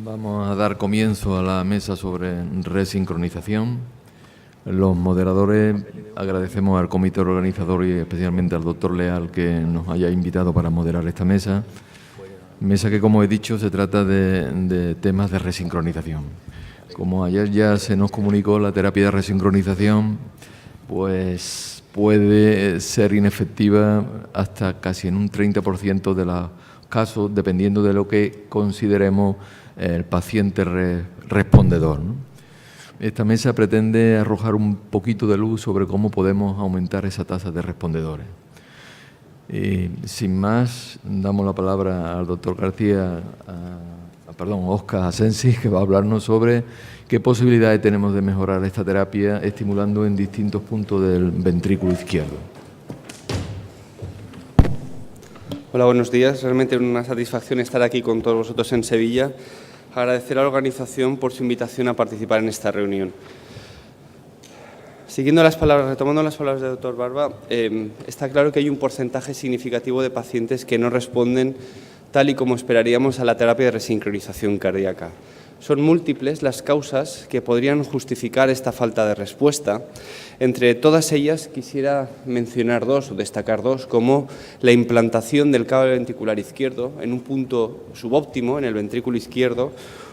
Vamos a dar comienzo a la mesa sobre resincronización. Los moderadores agradecemos al comité organizador y especialmente al doctor Leal que nos haya invitado para moderar esta mesa. Mesa que, como he dicho, se trata de temas de resincronización. Como ayer ya se nos comunicó, la terapia de resincronización pues puede ser inefectiva hasta casi en un 30% de los casos, dependiendo de lo que consideremos el paciente respondedor, ¿no? Esta mesa pretende arrojar un poquito de luz sobre cómo podemos aumentar esa tasa de respondedores. Y sin más, damos la palabra al doctor Óscar Asensi, que va a hablarnos sobre qué posibilidades tenemos de mejorar esta terapia estimulando en distintos puntos del ventrículo izquierdo. Hola, buenos días. Realmente es una satisfacción estar aquí con todos vosotros en Sevilla. Agradecer a la organización por su invitación a participar en esta reunión. Retomando las palabras del doctor Barba, está claro que hay un porcentaje significativo de pacientes que no responden tal y como esperaríamos a la terapia de resincronización cardíaca. Son múltiples las causas que podrían justificar esta falta de respuesta. Entre todas ellas quisiera mencionar dos o destacar dos, como la implantación del cable ventricular izquierdo en un punto subóptimo en el ventrículo izquierdo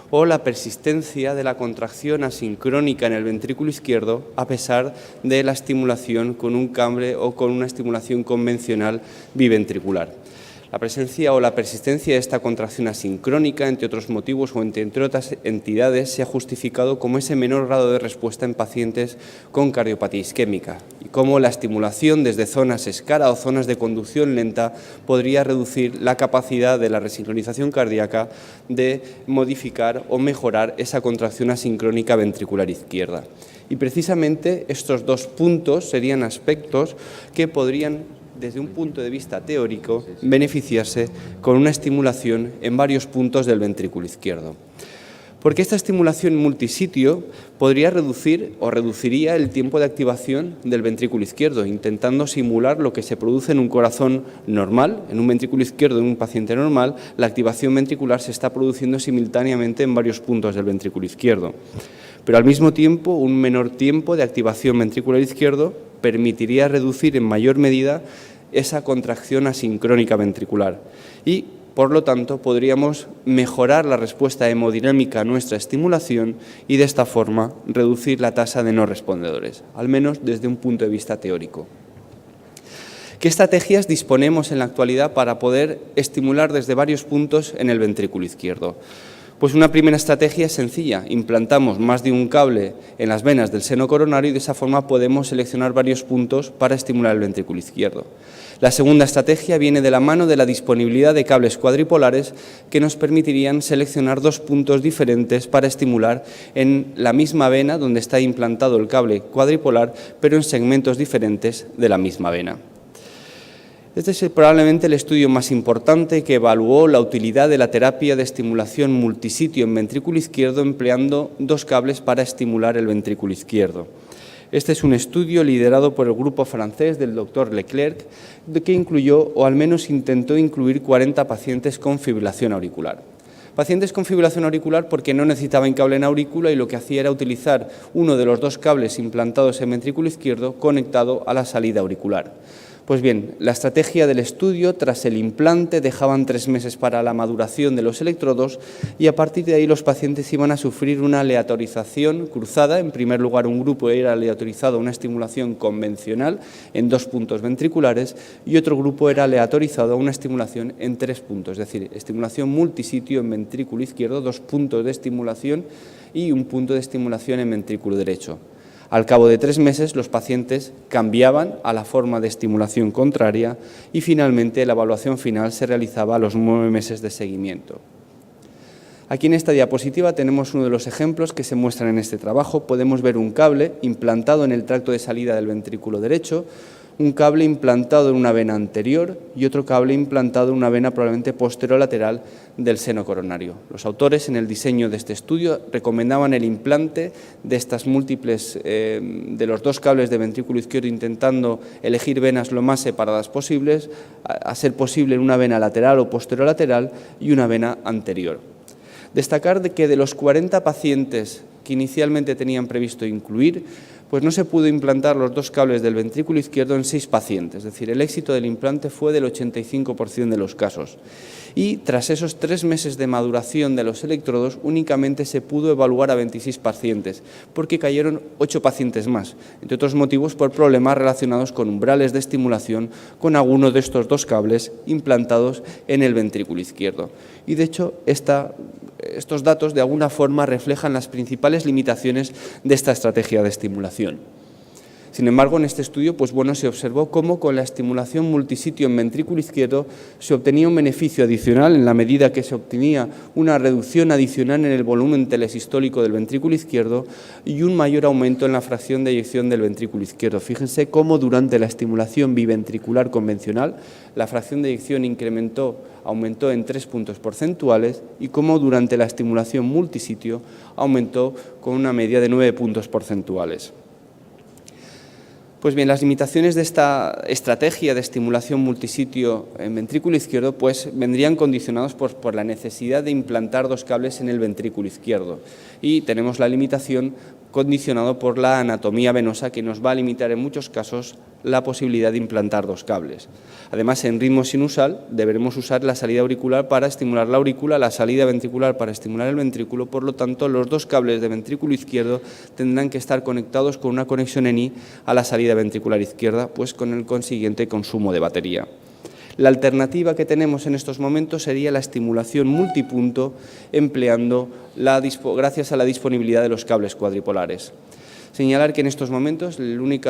o la persistencia de la contracción asincrónica en el ventrículo izquierdo a pesar de la estimulación con un cable o con una estimulación convencional biventricular. La presencia o la persistencia de esta contracción asincrónica, entre otros motivos o entre otras entidades, se ha justificado como ese menor grado de respuesta en pacientes con cardiopatía isquémica y como la estimulación desde zonas escara o zonas de conducción lenta podría reducir la capacidad de la resincronización cardíaca de modificar o mejorar esa contracción asincrónica ventricular izquierda. Y precisamente estos dos puntos serían aspectos que podrían, desde un punto de vista teórico, beneficiarse con una estimulación en varios puntos del ventrículo izquierdo. Porque esta estimulación multisitio podría reducir o reduciría el tiempo de activación del ventrículo izquierdo, intentando simular lo que se produce en un corazón normal. En un ventrículo izquierdo de un paciente normal, la activación ventricular se está produciendo simultáneamente en varios puntos del ventrículo izquierdo. Pero al mismo tiempo, un menor tiempo de activación ventricular izquierdo permitiría reducir en mayor medida esa contracción asincrónica ventricular y, por lo tanto, podríamos mejorar la respuesta hemodinámica a nuestra estimulación y, de esta forma, reducir la tasa de no respondedores, al menos desde un punto de vista teórico. ¿Qué estrategias disponemos en la actualidad para poder estimular desde varios puntos en el ventrículo izquierdo? Pues una primera estrategia es sencilla. Implantamos más de un cable en las venas del seno coronario y de esa forma podemos seleccionar varios puntos para estimular el ventrículo izquierdo. La segunda estrategia viene de la mano de la disponibilidad de cables cuadripolares que nos permitirían seleccionar dos puntos diferentes para estimular en la misma vena donde está implantado el cable cuadripolar, pero en segmentos diferentes de la misma vena. Este es probablemente el estudio más importante que evaluó la utilidad de la terapia de estimulación multisitio en ventrículo izquierdo empleando dos cables para estimular el ventrículo izquierdo. Este es un estudio liderado por el grupo francés del doctor Leclerc, que incluyó, o al menos intentó incluir, 40 pacientes con fibrilación auricular. Pacientes con fibrilación auricular porque no necesitaban cable en aurícula y lo que hacía era utilizar uno de los dos cables implantados en ventrículo izquierdo conectado a la salida auricular. Pues bien, la estrategia del estudio, tras el implante, dejaban 3 meses para la maduración de los electrodos y a partir de ahí los pacientes iban a sufrir una aleatorización cruzada. En primer lugar, un grupo era aleatorizado a una estimulación convencional en 2 puntos ventriculares y otro grupo era aleatorizado a una estimulación en 3 puntos, es decir, estimulación multisitio en ventrículo izquierdo, 2 puntos de estimulación y un punto de estimulación en ventrículo derecho. Al cabo de 3 meses, los pacientes cambiaban a la forma de estimulación contraria y finalmente la evaluación final se realizaba a los 9 meses de seguimiento. Aquí en esta diapositiva tenemos uno de los ejemplos que se muestran en este trabajo. Podemos ver un cable implantado en el tracto de salida del ventrículo derecho, un cable implantado en una vena anterior y otro cable implantado en una vena probablemente posterolateral del seno coronario. Los autores en el diseño de este estudio recomendaban el implante de estas múltiples, de los dos cables de ventrículo izquierdo, intentando elegir venas lo más separadas posibles, a ser posible en una vena lateral o posterolateral y una vena anterior. Destacar que de los 40 pacientes que inicialmente tenían previsto incluir, pues no se pudo implantar los dos cables del ventrículo izquierdo en 6 pacientes, es decir, el éxito del implante fue del 85% de los casos. Y tras esos 3 meses de maduración de los electrodos, únicamente se pudo evaluar a 26 pacientes, porque cayeron 8 pacientes más, entre otros motivos por problemas relacionados con umbrales de estimulación con alguno de estos dos cables implantados en el ventrículo izquierdo. Y de hecho, estos datos de alguna forma reflejan las principales limitaciones de esta estrategia de estimulación. Sin embargo, en este estudio se observó cómo con la estimulación multisitio en ventrículo izquierdo se obtenía un beneficio adicional en la medida que se obtenía una reducción adicional en el volumen telesistólico del ventrículo izquierdo y un mayor aumento en la fracción de eyección del ventrículo izquierdo. Fíjense cómo durante la estimulación biventricular convencional la fracción de eyección aumentó en 3 puntos porcentuales y cómo durante la estimulación multisitio aumentó con una media de 9 puntos porcentuales. Pues bien, las limitaciones de esta estrategia de estimulación multisitio en ventrículo izquierdo vendrían condicionados por la necesidad de implantar dos cables en el ventrículo izquierdo y tenemos la limitación condicionado por la anatomía venosa que nos va a limitar en muchos casos la posibilidad de implantar dos cables. Además, en ritmo sinusal deberemos usar la salida auricular para estimular la aurícula, la salida ventricular para estimular el ventrículo, por lo tanto los dos cables de ventrículo izquierdo tendrán que estar conectados con una conexión ENI a la salida ventricular izquierda, con el consiguiente consumo de batería. La alternativa que tenemos en estos momentos sería la estimulación multipunto empleando gracias a la disponibilidad de los cables cuadripolares. Señalar que en estos momentos el único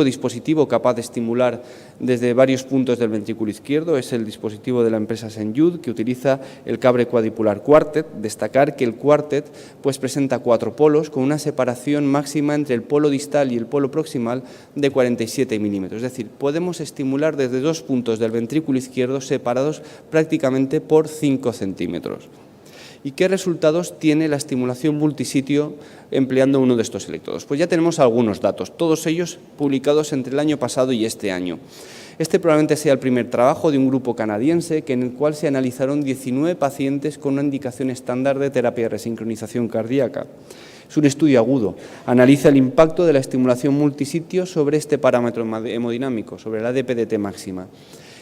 dispositivo capaz de estimular desde varios puntos del ventrículo izquierdo es el dispositivo de la empresa Senjud, que utiliza el cable cuadripolar Quartet. Destacar que el Quartet presenta 4 polos con una separación máxima entre el polo distal y el polo proximal de 47 milímetros. Es decir, podemos estimular desde 2 puntos del ventrículo izquierdo separados prácticamente por 5 centímetros. ¿Y qué resultados tiene la estimulación multisitio empleando uno de estos electrodos? Pues ya tenemos algunos datos, todos ellos publicados entre el año pasado y este año. Este probablemente sea el primer trabajo de un grupo canadiense en el cual se analizaron 19 pacientes con una indicación estándar de terapia de resincronización cardíaca. Es un estudio agudo, analiza el impacto de la estimulación multisitio sobre este parámetro hemodinámico, sobre la DPDT máxima,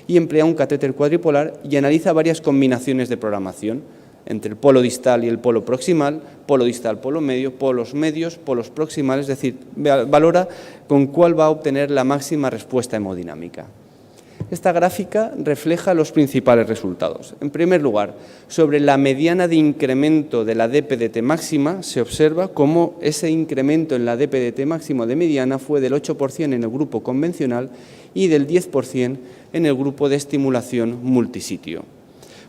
y emplea un catéter cuadripolar y analiza varias combinaciones de programación entre el polo distal y el polo proximal, polo distal, polo medio, polos medios, polos proximales, es decir, valora con cuál va a obtener la máxima respuesta hemodinámica. Esta gráfica refleja los principales resultados. En primer lugar, sobre la mediana de incremento de la DPDT máxima, se observa cómo ese incremento en la DPDT máximo de mediana fue del 8% en el grupo convencional y del 10% en el grupo de estimulación multisitio.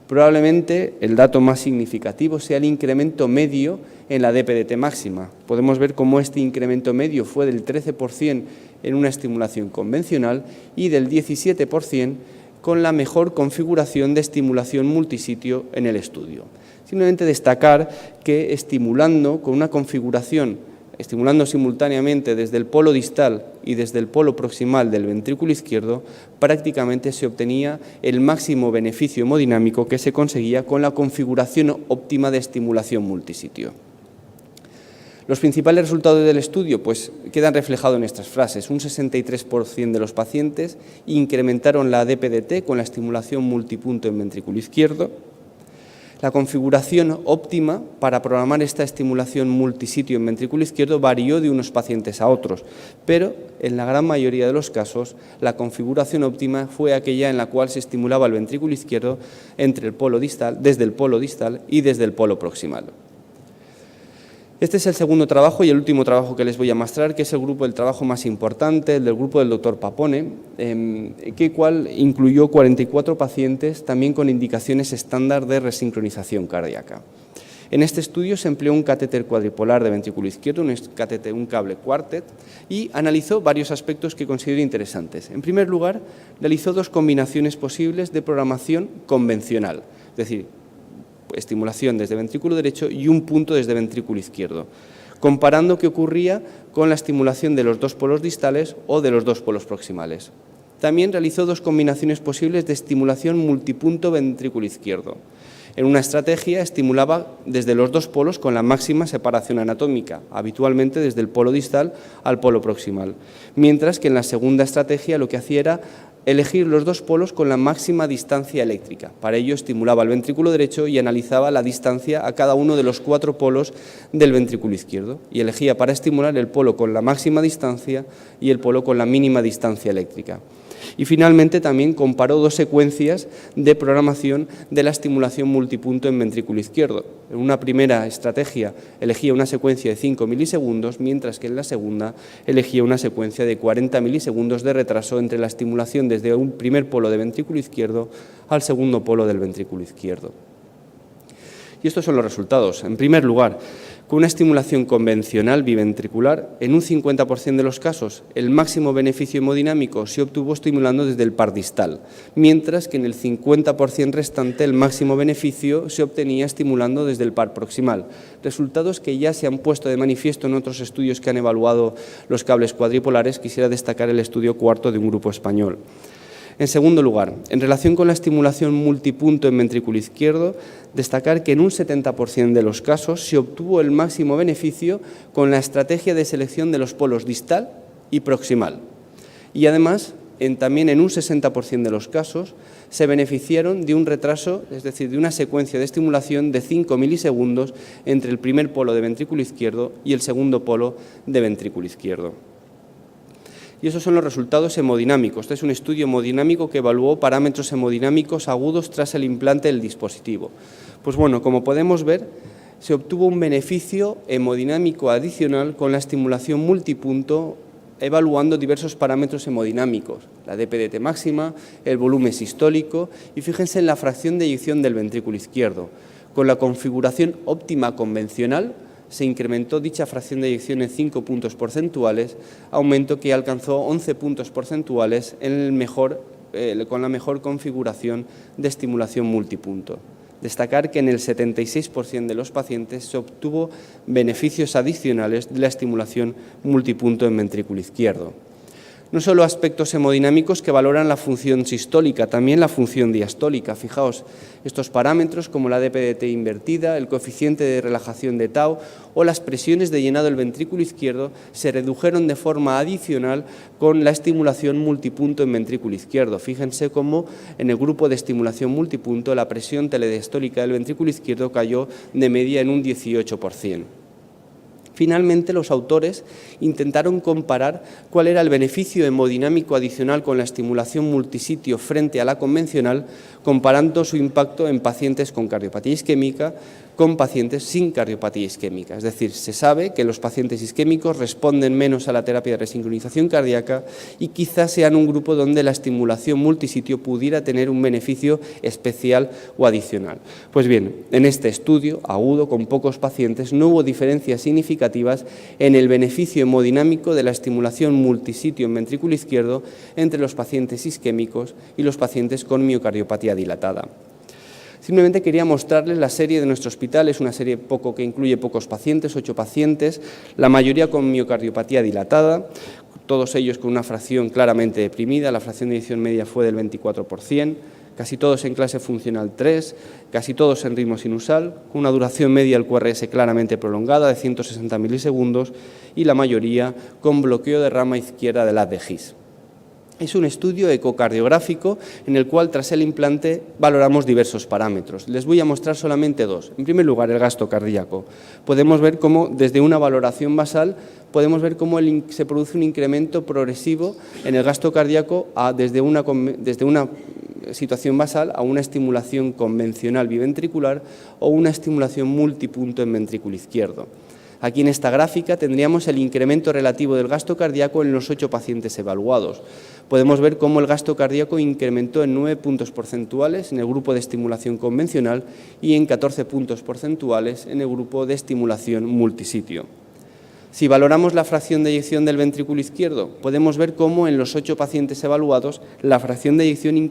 Probablemente el dato más significativo sea el incremento medio en la DPDT máxima. Podemos ver cómo este incremento medio fue del 13% en una estimulación convencional y del 17% con la mejor configuración de estimulación multisitio en el estudio. Simplemente destacar que estimulando con una configuración, estimulando simultáneamente desde el polo distal y desde el polo proximal del ventrículo izquierdo, prácticamente se obtenía el máximo beneficio hemodinámico que se conseguía con la configuración óptima de estimulación multisitio. Los principales resultados del estudio quedan reflejados en estas frases. Un 63% de los pacientes incrementaron la DPDT con la estimulación multipunto en ventrículo izquierdo. La configuración óptima para programar esta estimulación multisitio en ventrículo izquierdo varió de unos pacientes a otros, pero en la gran mayoría de los casos la configuración óptima fue aquella en la cual se estimulaba el ventrículo izquierdo desde el polo distal y desde el polo proximal. Este es el segundo trabajo y el último trabajo que les voy a mostrar, que es el trabajo más importante, el del grupo del doctor Papone, cual incluyó 44 pacientes también con indicaciones estándar de resincronización cardíaca. En este estudio se empleó un catéter cuadripolar de ventrículo izquierdo, un cable Quartet, y analizó varios aspectos que considero interesantes. En primer lugar, realizó dos combinaciones posibles de programación convencional, es decir, estimulación desde ventrículo derecho y un punto desde ventrículo izquierdo, comparando qué ocurría con la estimulación de los dos polos distales o de los dos polos proximales. También realizó dos combinaciones posibles de estimulación multipunto ventrículo izquierdo. En una estrategia estimulaba desde los dos polos con la máxima separación anatómica, habitualmente desde el polo distal al polo proximal, mientras que en la segunda estrategia lo que hacía era elegir los dos polos con la máxima distancia eléctrica. Para ello estimulaba el ventrículo derecho y analizaba la distancia a cada uno de los 4 polos del ventrículo izquierdo y elegía para estimular el polo con la máxima distancia y el polo con la mínima distancia eléctrica. Y finalmente también comparó dos secuencias de programación de la estimulación multipunto en ventrículo izquierdo. En una primera estrategia elegía una secuencia de 5 milisegundos, mientras que en la segunda elegía una secuencia de 40 milisegundos de retraso entre la estimulación desde un primer polo de ventrículo izquierdo al segundo polo del ventrículo izquierdo. Y estos son los resultados. En primer lugar, con una estimulación convencional biventricular, en un 50% de los casos, el máximo beneficio hemodinámico se obtuvo estimulando desde el par distal, mientras que en el 50% restante el máximo beneficio se obtenía estimulando desde el par proximal. Resultados que ya se han puesto de manifiesto en otros estudios que han evaluado los cables cuadripolares. Quisiera destacar el estudio cuarto de un grupo español. En segundo lugar, en relación con la estimulación multipunto en ventrículo izquierdo, destacar que en un 70% de los casos se obtuvo el máximo beneficio con la estrategia de selección de los polos distal y proximal. Y además, también en un 60% de los casos, se beneficiaron de un retraso, es decir, de una secuencia de estimulación de 5 milisegundos entre el primer polo de ventrículo izquierdo y el segundo polo de ventrículo izquierdo. Y esos son los resultados hemodinámicos. Este es un estudio hemodinámico que evaluó parámetros hemodinámicos agudos tras el implante del dispositivo. Pues bueno, como podemos ver, se obtuvo un beneficio hemodinámico adicional con la estimulación multipunto, evaluando diversos parámetros hemodinámicos, la DPDT máxima, el volumen sistólico y fíjense en la fracción de eyección del ventrículo izquierdo. Con la configuración óptima convencional, se incrementó dicha fracción de eyección en 5 puntos porcentuales, aumento que alcanzó 11 puntos porcentuales con la mejor configuración de estimulación multipunto. Destacar que en el 76% de los pacientes se obtuvo beneficios adicionales de la estimulación multipunto en ventrículo izquierdo. No solo aspectos hemodinámicos que valoran la función sistólica, también la función diastólica. Fijaos, estos parámetros como la DPDT invertida, el coeficiente de relajación de tau o las presiones de llenado del ventrículo izquierdo se redujeron de forma adicional con la estimulación multipunto en ventrículo izquierdo. Fíjense cómo en el grupo de estimulación multipunto la presión telediastólica del ventrículo izquierdo cayó de media en un 18%. Finalmente, los autores intentaron comparar cuál era el beneficio hemodinámico adicional con la estimulación multisitio frente a la convencional, comparando su impacto en pacientes con cardiopatía isquémica con pacientes sin cardiopatía isquémica. Es decir, se sabe que los pacientes isquémicos responden menos a la terapia de resincronización cardíaca y quizás sean un grupo donde la estimulación multisitio pudiera tener un beneficio especial o adicional. Pues bien, en este estudio agudo con pocos pacientes no hubo diferencias significativas en el beneficio hemodinámico de la estimulación multisitio en ventrículo izquierdo entre los pacientes isquémicos y los pacientes con miocardiopatía dilatada. Simplemente quería mostrarles la serie de nuestro hospital. Es una serie que incluye pocos pacientes, 8 pacientes, la mayoría con miocardiopatía dilatada, todos ellos con una fracción claramente deprimida. La fracción de eyección media fue del 24%, casi todos en clase funcional 3, casi todos en ritmo sinusal, con una duración media del QRS claramente prolongada de 160 milisegundos y la mayoría con bloqueo de rama izquierda del haz de His. Es un estudio ecocardiográfico en el cual tras el implante valoramos diversos parámetros. Les voy a mostrar solamente dos. En primer lugar, el gasto cardíaco. Podemos ver cómo desde una valoración basal se produce un incremento progresivo en el gasto cardíaco desde una situación basal a una estimulación convencional biventricular o una estimulación multipunto en ventrículo izquierdo. Aquí en esta gráfica tendríamos el incremento relativo del gasto cardíaco en los 8 pacientes evaluados. Podemos ver cómo el gasto cardíaco incrementó en 9 puntos porcentuales en el grupo de estimulación convencional y en 14 puntos porcentuales en el grupo de estimulación multisitio. Si valoramos la fracción de eyección del ventrículo izquierdo, podemos ver cómo en los 8 pacientes evaluados la fracción de eyección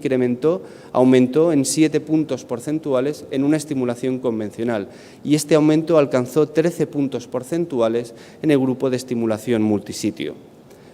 aumentó en 7 puntos porcentuales en una estimulación convencional y este aumento alcanzó 13 puntos porcentuales en el grupo de estimulación multisitio.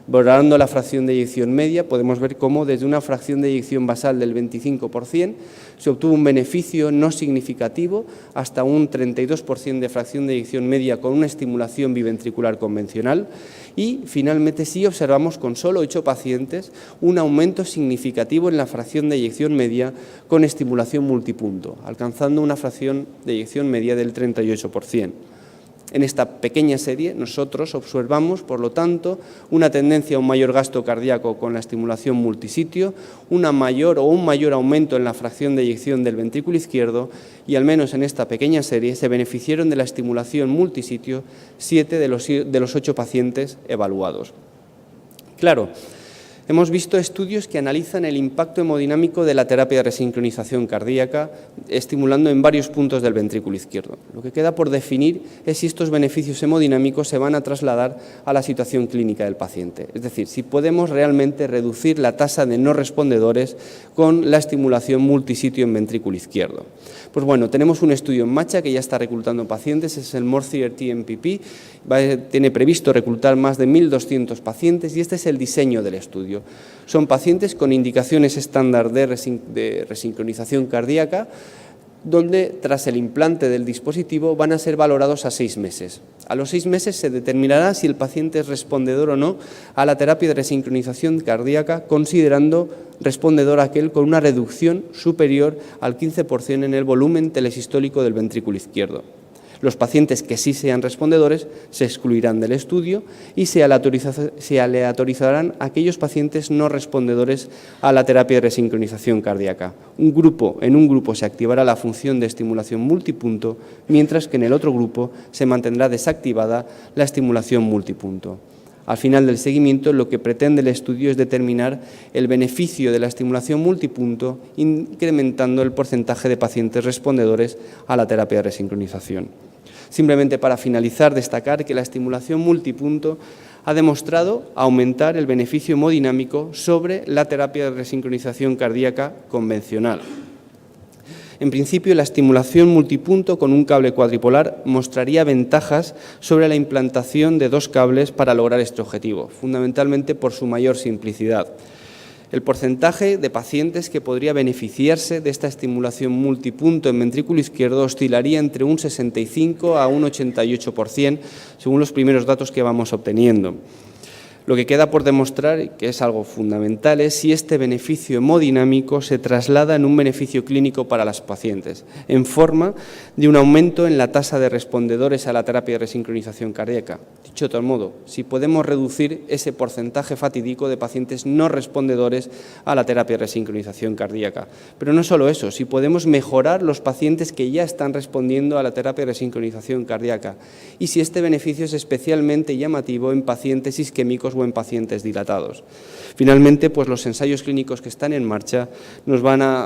Valorando la fracción de eyección media, podemos ver cómo desde una fracción de eyección basal del 25% se obtuvo un beneficio no significativo hasta un 32% de fracción de eyección media con una estimulación biventricular convencional y, finalmente, sí observamos con solo 8 pacientes un aumento significativo en la fracción de eyección media con estimulación multipunto, alcanzando una fracción de eyección media del 38%. En esta pequeña serie nosotros observamos, por lo tanto, una tendencia a un mayor gasto cardíaco con la estimulación multisitio, un mayor aumento en la fracción de eyección del ventrículo izquierdo y, al menos en esta pequeña serie, se beneficiaron de la estimulación multisitio 7 de los 8 pacientes evaluados. Claro, hemos visto estudios que analizan el impacto hemodinámico de la terapia de resincronización cardíaca, estimulando en varios puntos del ventrículo izquierdo. Lo que queda por definir es si estos beneficios hemodinámicos se van a trasladar a la situación clínica del paciente. Es decir, si podemos realmente reducir la tasa de no respondedores con la estimulación multisitio en ventrículo izquierdo. Pues bueno, tenemos un estudio en marcha que ya está reclutando pacientes, es el MORE-CRT-MPP, tiene previsto reclutar más de 1.200 pacientes y este es el diseño del estudio. Son pacientes con indicaciones estándar de resincronización cardíaca, donde tras el implante del dispositivo van a ser valorados a 6 meses. A los 6 meses se determinará si el paciente es respondedor o no a la terapia de resincronización cardíaca, considerando respondedor aquel con una reducción superior al 15% en el volumen telesistólico del ventrículo izquierdo. Los pacientes que sí sean respondedores se excluirán del estudio y se aleatorizarán aquellos pacientes no respondedores a la terapia de resincronización cardíaca. En un grupo se activará la función de estimulación multipunto, mientras que en el otro grupo se mantendrá desactivada la estimulación multipunto. Al final del seguimiento, lo que pretende el estudio es determinar el beneficio de la estimulación multipunto, incrementando el porcentaje de pacientes respondedores a la terapia de resincronización. Simplemente para finalizar, destacar que la estimulación multipunto ha demostrado aumentar el beneficio hemodinámico sobre la terapia de resincronización cardíaca convencional. En principio, la estimulación multipunto con un cable cuadripolar mostraría ventajas sobre la implantación de 2 cables para lograr este objetivo, fundamentalmente por su mayor simplicidad. El porcentaje de pacientes que podría beneficiarse de esta estimulación multipunto en ventrículo izquierdo oscilaría entre un 65 a un 88%, según los primeros datos que vamos obteniendo. Lo que queda por demostrar, y que es algo fundamental, es si este beneficio hemodinámico se traslada en un beneficio clínico para las pacientes, en forma de un aumento en la tasa de respondedores a la terapia de resincronización cardíaca. Dicho de otro modo, si podemos reducir ese porcentaje fatídico de pacientes no respondedores a la terapia de resincronización cardíaca. Pero no solo eso, si podemos mejorar los pacientes que ya están respondiendo a la terapia de resincronización cardíaca y si este beneficio es especialmente llamativo en pacientes isquémicos o en pacientes dilatados. Finalmente, pues los ensayos clínicos que están en marcha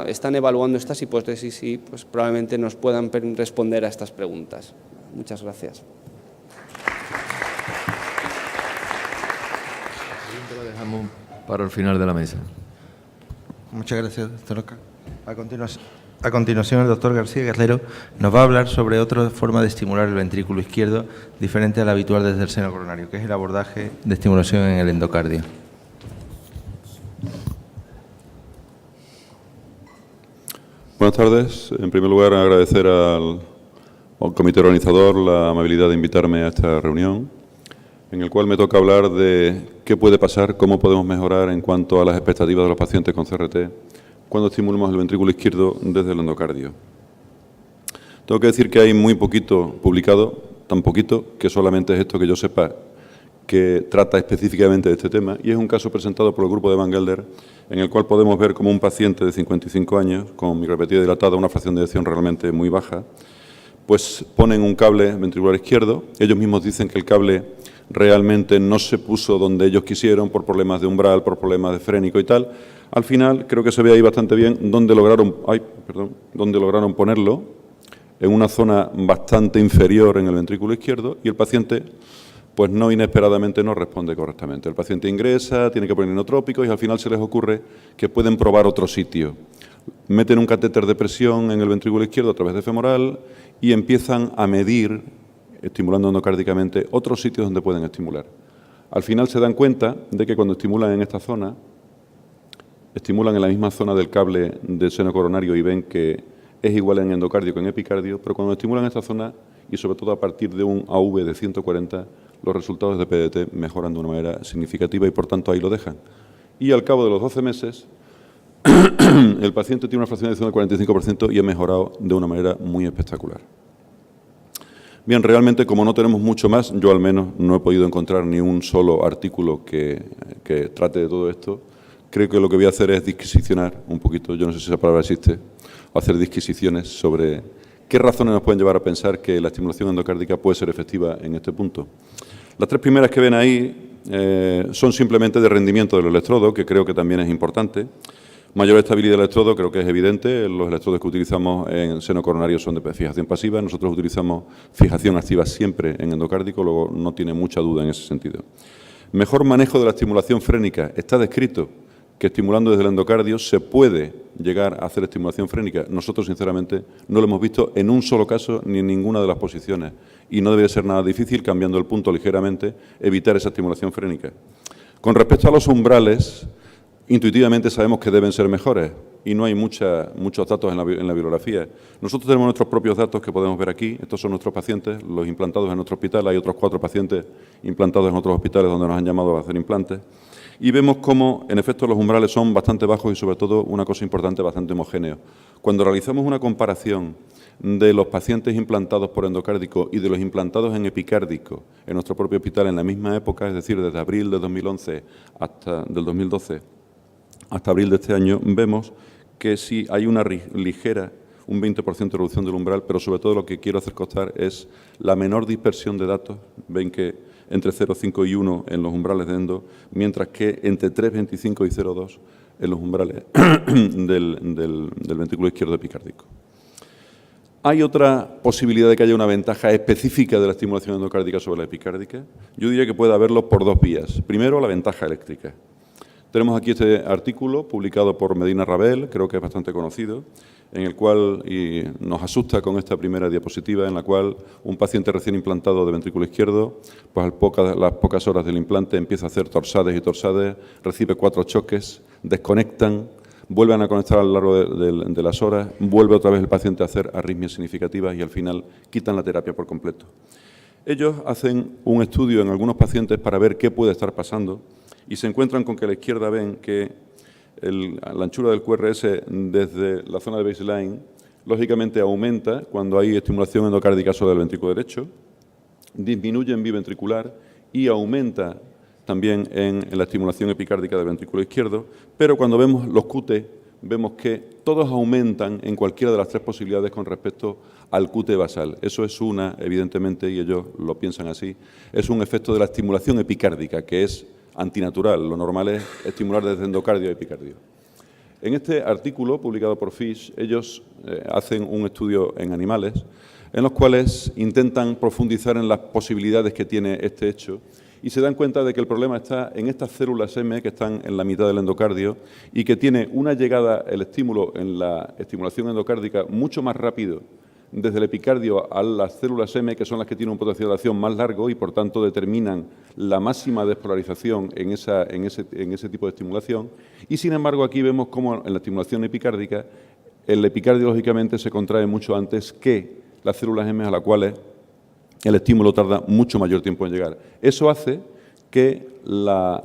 están evaluando estas hipótesis y pues probablemente nos puedan responder a estas preguntas. Muchas gracias. Lo dejamos para el final de la mesa. Muchas gracias, doctor Oca. A continuación, el doctor García Guerrero nos va a hablar sobre otra forma de estimular el ventrículo izquierdo diferente a la habitual desde el seno coronario, que es el abordaje de estimulación en el endocardio. Buenas tardes. En primer lugar, agradecer al comité organizador la amabilidad de invitarme a esta reunión, en el cual me toca hablar de qué puede pasar, cómo podemos mejorar en cuanto a las expectativas de los pacientes con CRT cuando estimulamos el ventrículo izquierdo desde el endocardio. Tengo que decir que hay muy poquito publicado, tan poquito que solamente es esto que yo sepa que trata específicamente de este tema, y es un caso presentado por el grupo de Van Gelder, en el cual podemos ver como un paciente de 55 años, con micropatía dilatada, una fracción de eyección realmente muy baja, pues ponen un cable ventricular izquierdo. Ellos mismos dicen que el cable realmente no se puso donde ellos quisieron por problemas de umbral, por problemas de frénico y tal. Al final creo que se ve ahí bastante bien dónde lograron ponerlo, en una zona bastante inferior en el ventrículo izquierdo, y el paciente, pues no inesperadamente, no responde correctamente. El paciente ingresa, tiene que poner inotrópicos y al final se les ocurre que pueden probar otro sitio. Meten un catéter de presión en el ventrículo izquierdo a través de femoral y empiezan a medir, estimulando endocárdicamente, otros sitios donde pueden estimular. Al final se dan cuenta de que cuando estimulan en esta zona, estimulan en la misma zona del cable del seno coronario y ven que es igual en endocardio que en epicardio, pero cuando estimulan esta zona, y sobre todo a partir de un AV de 140, los resultados de PDT mejoran de una manera significativa y por tanto ahí lo dejan. Y al cabo de los 12 meses, el paciente tiene una fracción de edición del 45% y ha mejorado de una manera muy espectacular. Bien, realmente como no tenemos mucho más, yo al menos no he podido encontrar ni un solo artículo que trate de todo esto. Creo que lo que voy a hacer es disquisicionar un poquito, yo no sé si esa palabra existe, o hacer disquisiciones sobre qué razones nos pueden llevar a pensar que la estimulación endocárdica puede ser efectiva en este punto. Las tres primeras que ven ahí son simplemente de rendimiento del electrodo, que creo que también es importante. Mayor estabilidad del electrodo creo que es evidente. Los electrodos que utilizamos en seno coronario son de fijación pasiva. Nosotros utilizamos fijación activa siempre en endocárdico, luego no tiene mucha duda en ese sentido. Mejor manejo de la estimulación frénica. Está descrito que estimulando desde el endocardio se puede llegar a hacer estimulación frénica. Nosotros, sinceramente, no lo hemos visto en un solo caso ni en ninguna de las posiciones. Y no debe ser nada difícil, cambiando el punto ligeramente, evitar esa estimulación frénica. Con respecto a los umbrales, intuitivamente sabemos que deben ser mejores y no hay muchos datos en la bibliografía. Nosotros tenemos nuestros propios datos que podemos ver aquí. Estos son nuestros pacientes, los implantados en nuestro hospital. Hay otros 4 pacientes implantados en otros hospitales donde nos han llamado a hacer implantes. Y vemos cómo, en efecto, los umbrales son bastante bajos y, sobre todo, una cosa importante, bastante homogéneos. Cuando realizamos una comparación de los pacientes implantados por endocárdico y de los implantados en epicárdico en nuestro propio hospital en la misma época, es decir, desde abril de 2011 hasta del 2012 hasta abril de este año, vemos que sí hay una ligera, un 20% de reducción del umbral, pero sobre todo lo que quiero hacer constar es la menor dispersión de datos. Ven que entre 0,5 y 1 en los umbrales de endo, mientras que entre 3,25 y 0,2 en los umbrales del ventrículo izquierdo epicárdico. ¿Hay otra posibilidad de que haya una ventaja específica de la estimulación endocárdica sobre la epicárdica? Yo diría que puede haberlo por 2 vías. Primero, la ventaja eléctrica. Tenemos aquí este artículo publicado por Medina Rabel, creo que es bastante conocido, en el cual nos asusta con esta primera diapositiva, en la cual un paciente recién implantado de ventrículo izquierdo, pues a las pocas horas del implante empieza a hacer torsades y torsades, recibe 4 choques, desconectan, vuelven a conectar a lo largo de las horas, vuelve otra vez el paciente a hacer arritmias significativas y al final quitan la terapia por completo. Ellos hacen un estudio en algunos pacientes para ver qué puede estar pasando y se encuentran con que a la izquierda ven que la anchura del QRS desde la zona de baseline lógicamente aumenta cuando hay estimulación endocárdica sobre el ventrículo derecho, disminuye en biventricular y aumenta también en la estimulación epicárdica del ventrículo izquierdo, pero cuando vemos los QT vemos que todos aumentan en cualquiera de las 3 posibilidades con respecto al QT basal. Eso es evidentemente, y ellos lo piensan así, es un efecto de la estimulación epicárdica, que es antinatural. Lo normal es estimular desde endocardio a epicardio. En este artículo, publicado por Fish, ellos hacen un estudio en animales, en los cuales intentan profundizar en las posibilidades que tiene este hecho y se dan cuenta de que el problema está en estas células M que están en la mitad del endocardio y que tiene una llegada, el estímulo en la estimulación endocárdica mucho más rápido desde el epicardio a las células M, que son las que tienen un potencial de acción más largo y, por tanto, determinan la máxima despolarización en ese tipo de estimulación. Y, sin embargo, aquí vemos cómo en la estimulación epicárdica el epicardio, lógicamente, se contrae mucho antes que las células M a las cuales el estímulo tarda mucho mayor tiempo en llegar. Eso hace que la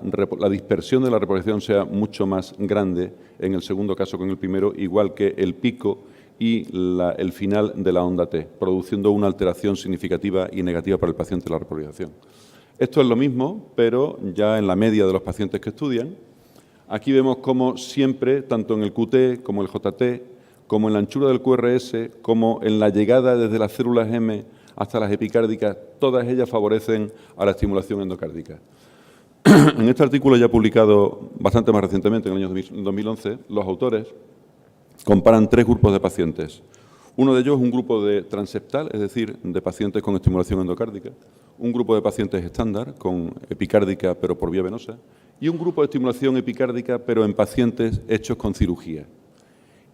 dispersión de la reposición sea mucho más grande en el segundo caso que en el primero, igual que el pico y el final de la onda T, produciendo una alteración significativa y negativa para el paciente de la repolarización. Esto es lo mismo, pero ya en la media de los pacientes que estudian. Aquí vemos cómo siempre, tanto en el QT como el JT, como en la anchura del QRS, como en la llegada desde las células M hasta las epicárdicas, todas ellas favorecen a la estimulación endocárdica. En este artículo ya publicado bastante más recientemente, en el año 2011, los autores comparan 3 grupos de pacientes. Uno de ellos es un grupo de transeptal, es decir, de pacientes con estimulación endocárdica, un grupo de pacientes estándar con epicárdica pero por vía venosa y un grupo de estimulación epicárdica pero en pacientes hechos con cirugía.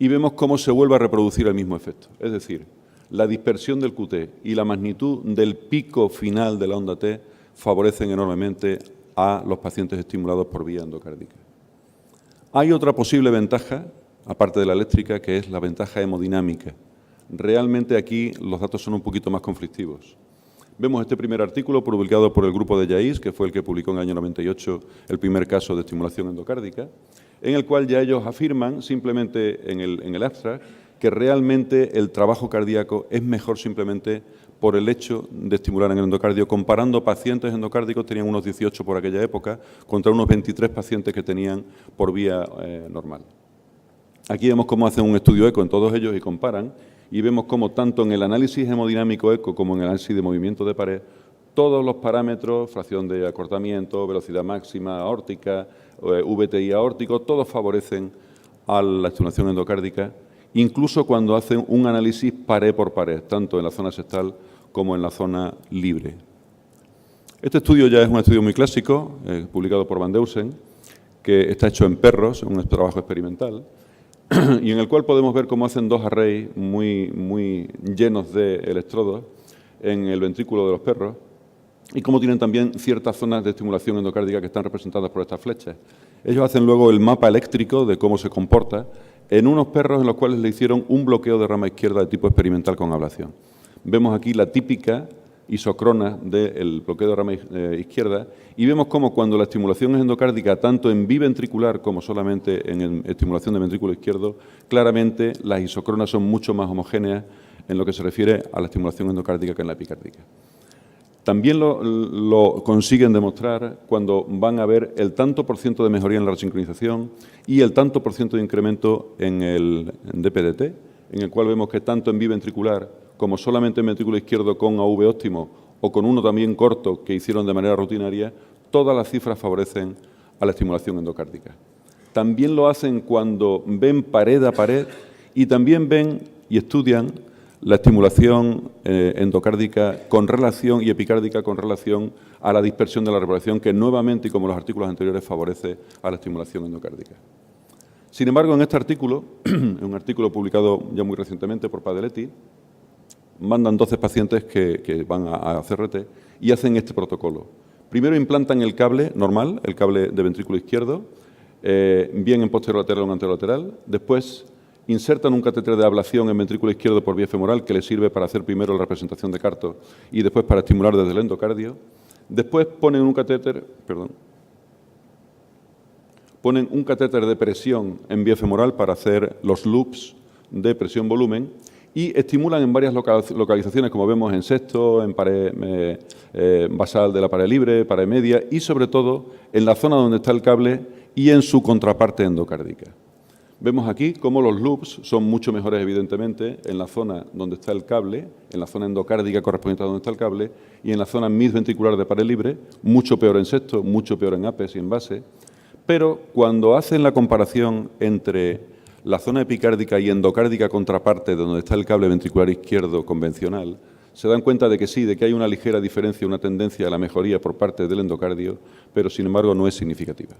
Y vemos cómo se vuelve a reproducir el mismo efecto, es decir, la dispersión del QT y la magnitud del pico final de la onda T favorecen enormemente a los pacientes estimulados por vía endocárdica. Hay otra posible ventaja, aparte de la eléctrica, que es la ventaja hemodinámica. Realmente aquí los datos son un poquito más conflictivos. Vemos este primer artículo publicado por el grupo de Yaiz, que fue el que publicó en el año 98 el primer caso de estimulación endocárdica, en el cual ya ellos afirman simplemente en el abstract que realmente el trabajo cardíaco es mejor simplemente por el hecho de estimular en el endocardio, comparando pacientes endocárdicos, tenían unos 18 por aquella época, contra unos 23 pacientes que tenían por vía normal. Aquí vemos cómo hacen un estudio eco en todos ellos y comparan, y vemos cómo tanto en el análisis hemodinámico eco como en el análisis de movimiento de pared, todos los parámetros, fracción de acortamiento, velocidad máxima aórtica, VTI aórtico, todos favorecen a la estimulación endocárdica, incluso cuando hacen un análisis pared por pared, tanto en la zona septal como en la zona libre. Este estudio ya es un estudio muy clásico, publicado por Van Deusen, que está hecho en perros, un trabajo experimental, y en el cual podemos ver cómo hacen 2 arrays muy llenos de electrodos en el ventrículo de los perros y cómo tienen también ciertas zonas de estimulación endocárdica que están representadas por estas flechas. Ellos hacen luego el mapa eléctrico de cómo se comporta en unos perros en los cuales le hicieron un bloqueo de rama izquierda de tipo experimental con ablación. Vemos aquí la típica isocrona del bloqueo de rama izquierda y vemos cómo cuando la estimulación es endocárdica, tanto en biventricular como solamente en estimulación de ventrículo izquierdo, claramente las isocronas son mucho más homogéneas en lo que se refiere a la estimulación endocárdica que en la epicárdica. También lo consiguen demostrar cuando van a ver el tanto por ciento de mejoría en la resincronización y el tanto por ciento de incremento en el DPDT, en el cual vemos que tanto en biventricular como solamente en ventrículo izquierdo con AV óptimo o con uno también corto que hicieron de manera rutinaria, todas las cifras favorecen a la estimulación endocárdica. También lo hacen cuando ven pared a pared y también ven y estudian la estimulación endocárdica con relación y epicárdica con relación a la dispersión de la repoblación, que nuevamente, y como los artículos anteriores, favorece a la estimulación endocárdica. Sin embargo, en este artículo, un artículo publicado ya muy recientemente por Padeletti, mandan 12 pacientes que van a CRT y hacen este protocolo. Primero implantan el cable normal, el cable de ventrículo izquierdo, bien en posterolateral o en anterolateral. Después insertan un catéter de ablación en ventrículo izquierdo por vía femoral que les sirve para hacer primero la representación de Carto y después para estimular desde el endocardio. Después ponen un catéter, ponen un catéter de presión en vía femoral para hacer los loops de presión-volumen y estimulan en varias localizaciones, como vemos en sexto, en pared basal de la pared libre, pared media y, sobre todo, en la zona donde está el cable y en su contraparte endocárdica. Vemos aquí cómo los loops son mucho mejores, evidentemente, en la zona donde está el cable, en la zona endocárdica correspondiente a donde está el cable, y en la zona midventricular de pared libre, mucho peor en sexto, mucho peor en apes y en base. Pero cuando hacen la comparación entre la zona epicárdica y endocárdica contraparte de donde está el cable ventricular izquierdo convencional, se dan cuenta de que sí, de que hay una ligera diferencia, una tendencia a la mejoría por parte del endocardio, pero sin embargo no es significativa.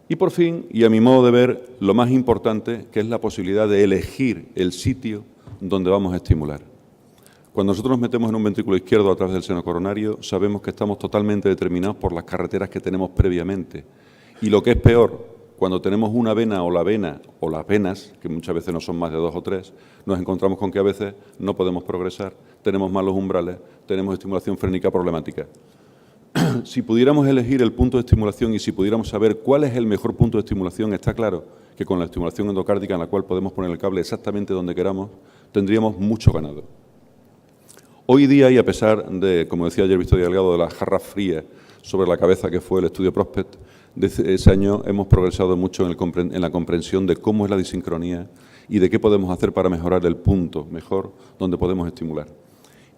Y por fin, y a mi modo de ver, lo más importante, que es la posibilidad de elegir el sitio donde vamos a estimular. Cuando nosotros nos metemos en un ventrículo izquierdo a través del seno coronario, sabemos que estamos totalmente determinados por las carreteras que tenemos previamente. Y lo que es peor, cuando tenemos una vena o las venas, que muchas veces no son más de 2 o 3, nos encontramos con que a veces no podemos progresar, tenemos malos umbrales, tenemos estimulación frénica problemática. Si pudiéramos elegir el punto de estimulación y si pudiéramos saber cuál es el mejor punto de estimulación, está claro que con la estimulación endocárdica en la cual podemos poner el cable exactamente donde queramos, tendríamos mucho ganado. Hoy día, y a pesar de, como decía ayer Victoria Delgado, de la jarra fría sobre la cabeza que fue el estudio Prospect, de ese año hemos progresado mucho en la comprensión de cómo es la disincronía y de qué podemos hacer para mejorar el punto mejor donde podemos estimular.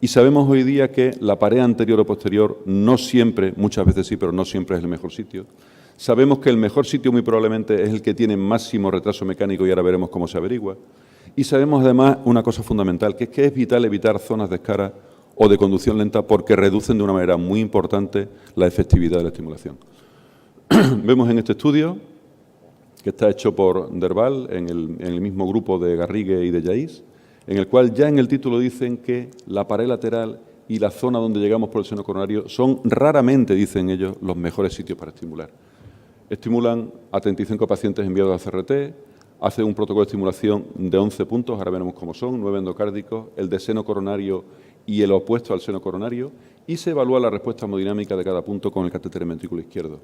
Y sabemos hoy día que la pared anterior o posterior no siempre, muchas veces sí, pero no siempre es el mejor sitio. Sabemos que el mejor sitio muy probablemente es el que tiene máximo retraso mecánico y ahora veremos cómo se averigua. Y sabemos además una cosa fundamental, que es vital evitar zonas de escara o de conducción lenta porque reducen de una manera muy importante la efectividad de la estimulación. Vemos en este estudio, que está hecho por Derval, en el mismo grupo de Garrigue y de Yaiz, en el cual ya en el título dicen que la pared lateral y la zona donde llegamos por el seno coronario son raramente, dicen ellos, los mejores sitios para estimular. Estimulan a 35 pacientes enviados a CRT, hace un protocolo de estimulación de 11 puntos, ahora veremos cómo son, 9 endocárdicos, el de seno coronario y el opuesto al seno coronario, y se evalúa la respuesta hemodinámica de cada punto con el catéter en ventrículo izquierdo.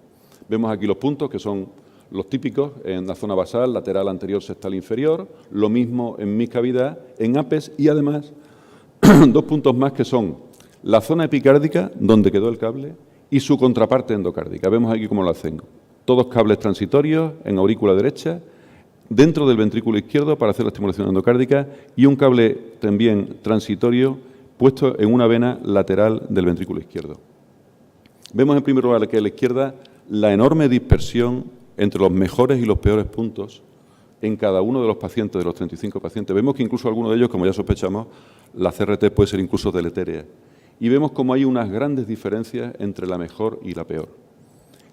Vemos aquí los puntos, que son los típicos en la zona basal, lateral anterior, sextal inferior, lo mismo en mi cavidad, en APES y además 2 puntos más que son la zona epicárdica, donde quedó el cable, y su contraparte endocárdica. Vemos aquí cómo lo hacen. Todos cables transitorios en aurícula derecha, dentro del ventrículo izquierdo para hacer la estimulación endocárdica y un cable también transitorio puesto en una vena lateral del ventrículo izquierdo. Vemos en primer lugar que a la izquierda la enorme dispersión entre los mejores y los peores puntos en cada uno de los pacientes, de los 35 pacientes. Vemos que incluso algunos de ellos, como ya sospechamos, la CRT puede ser incluso deletérea. Y vemos cómo hay unas grandes diferencias entre la mejor y la peor.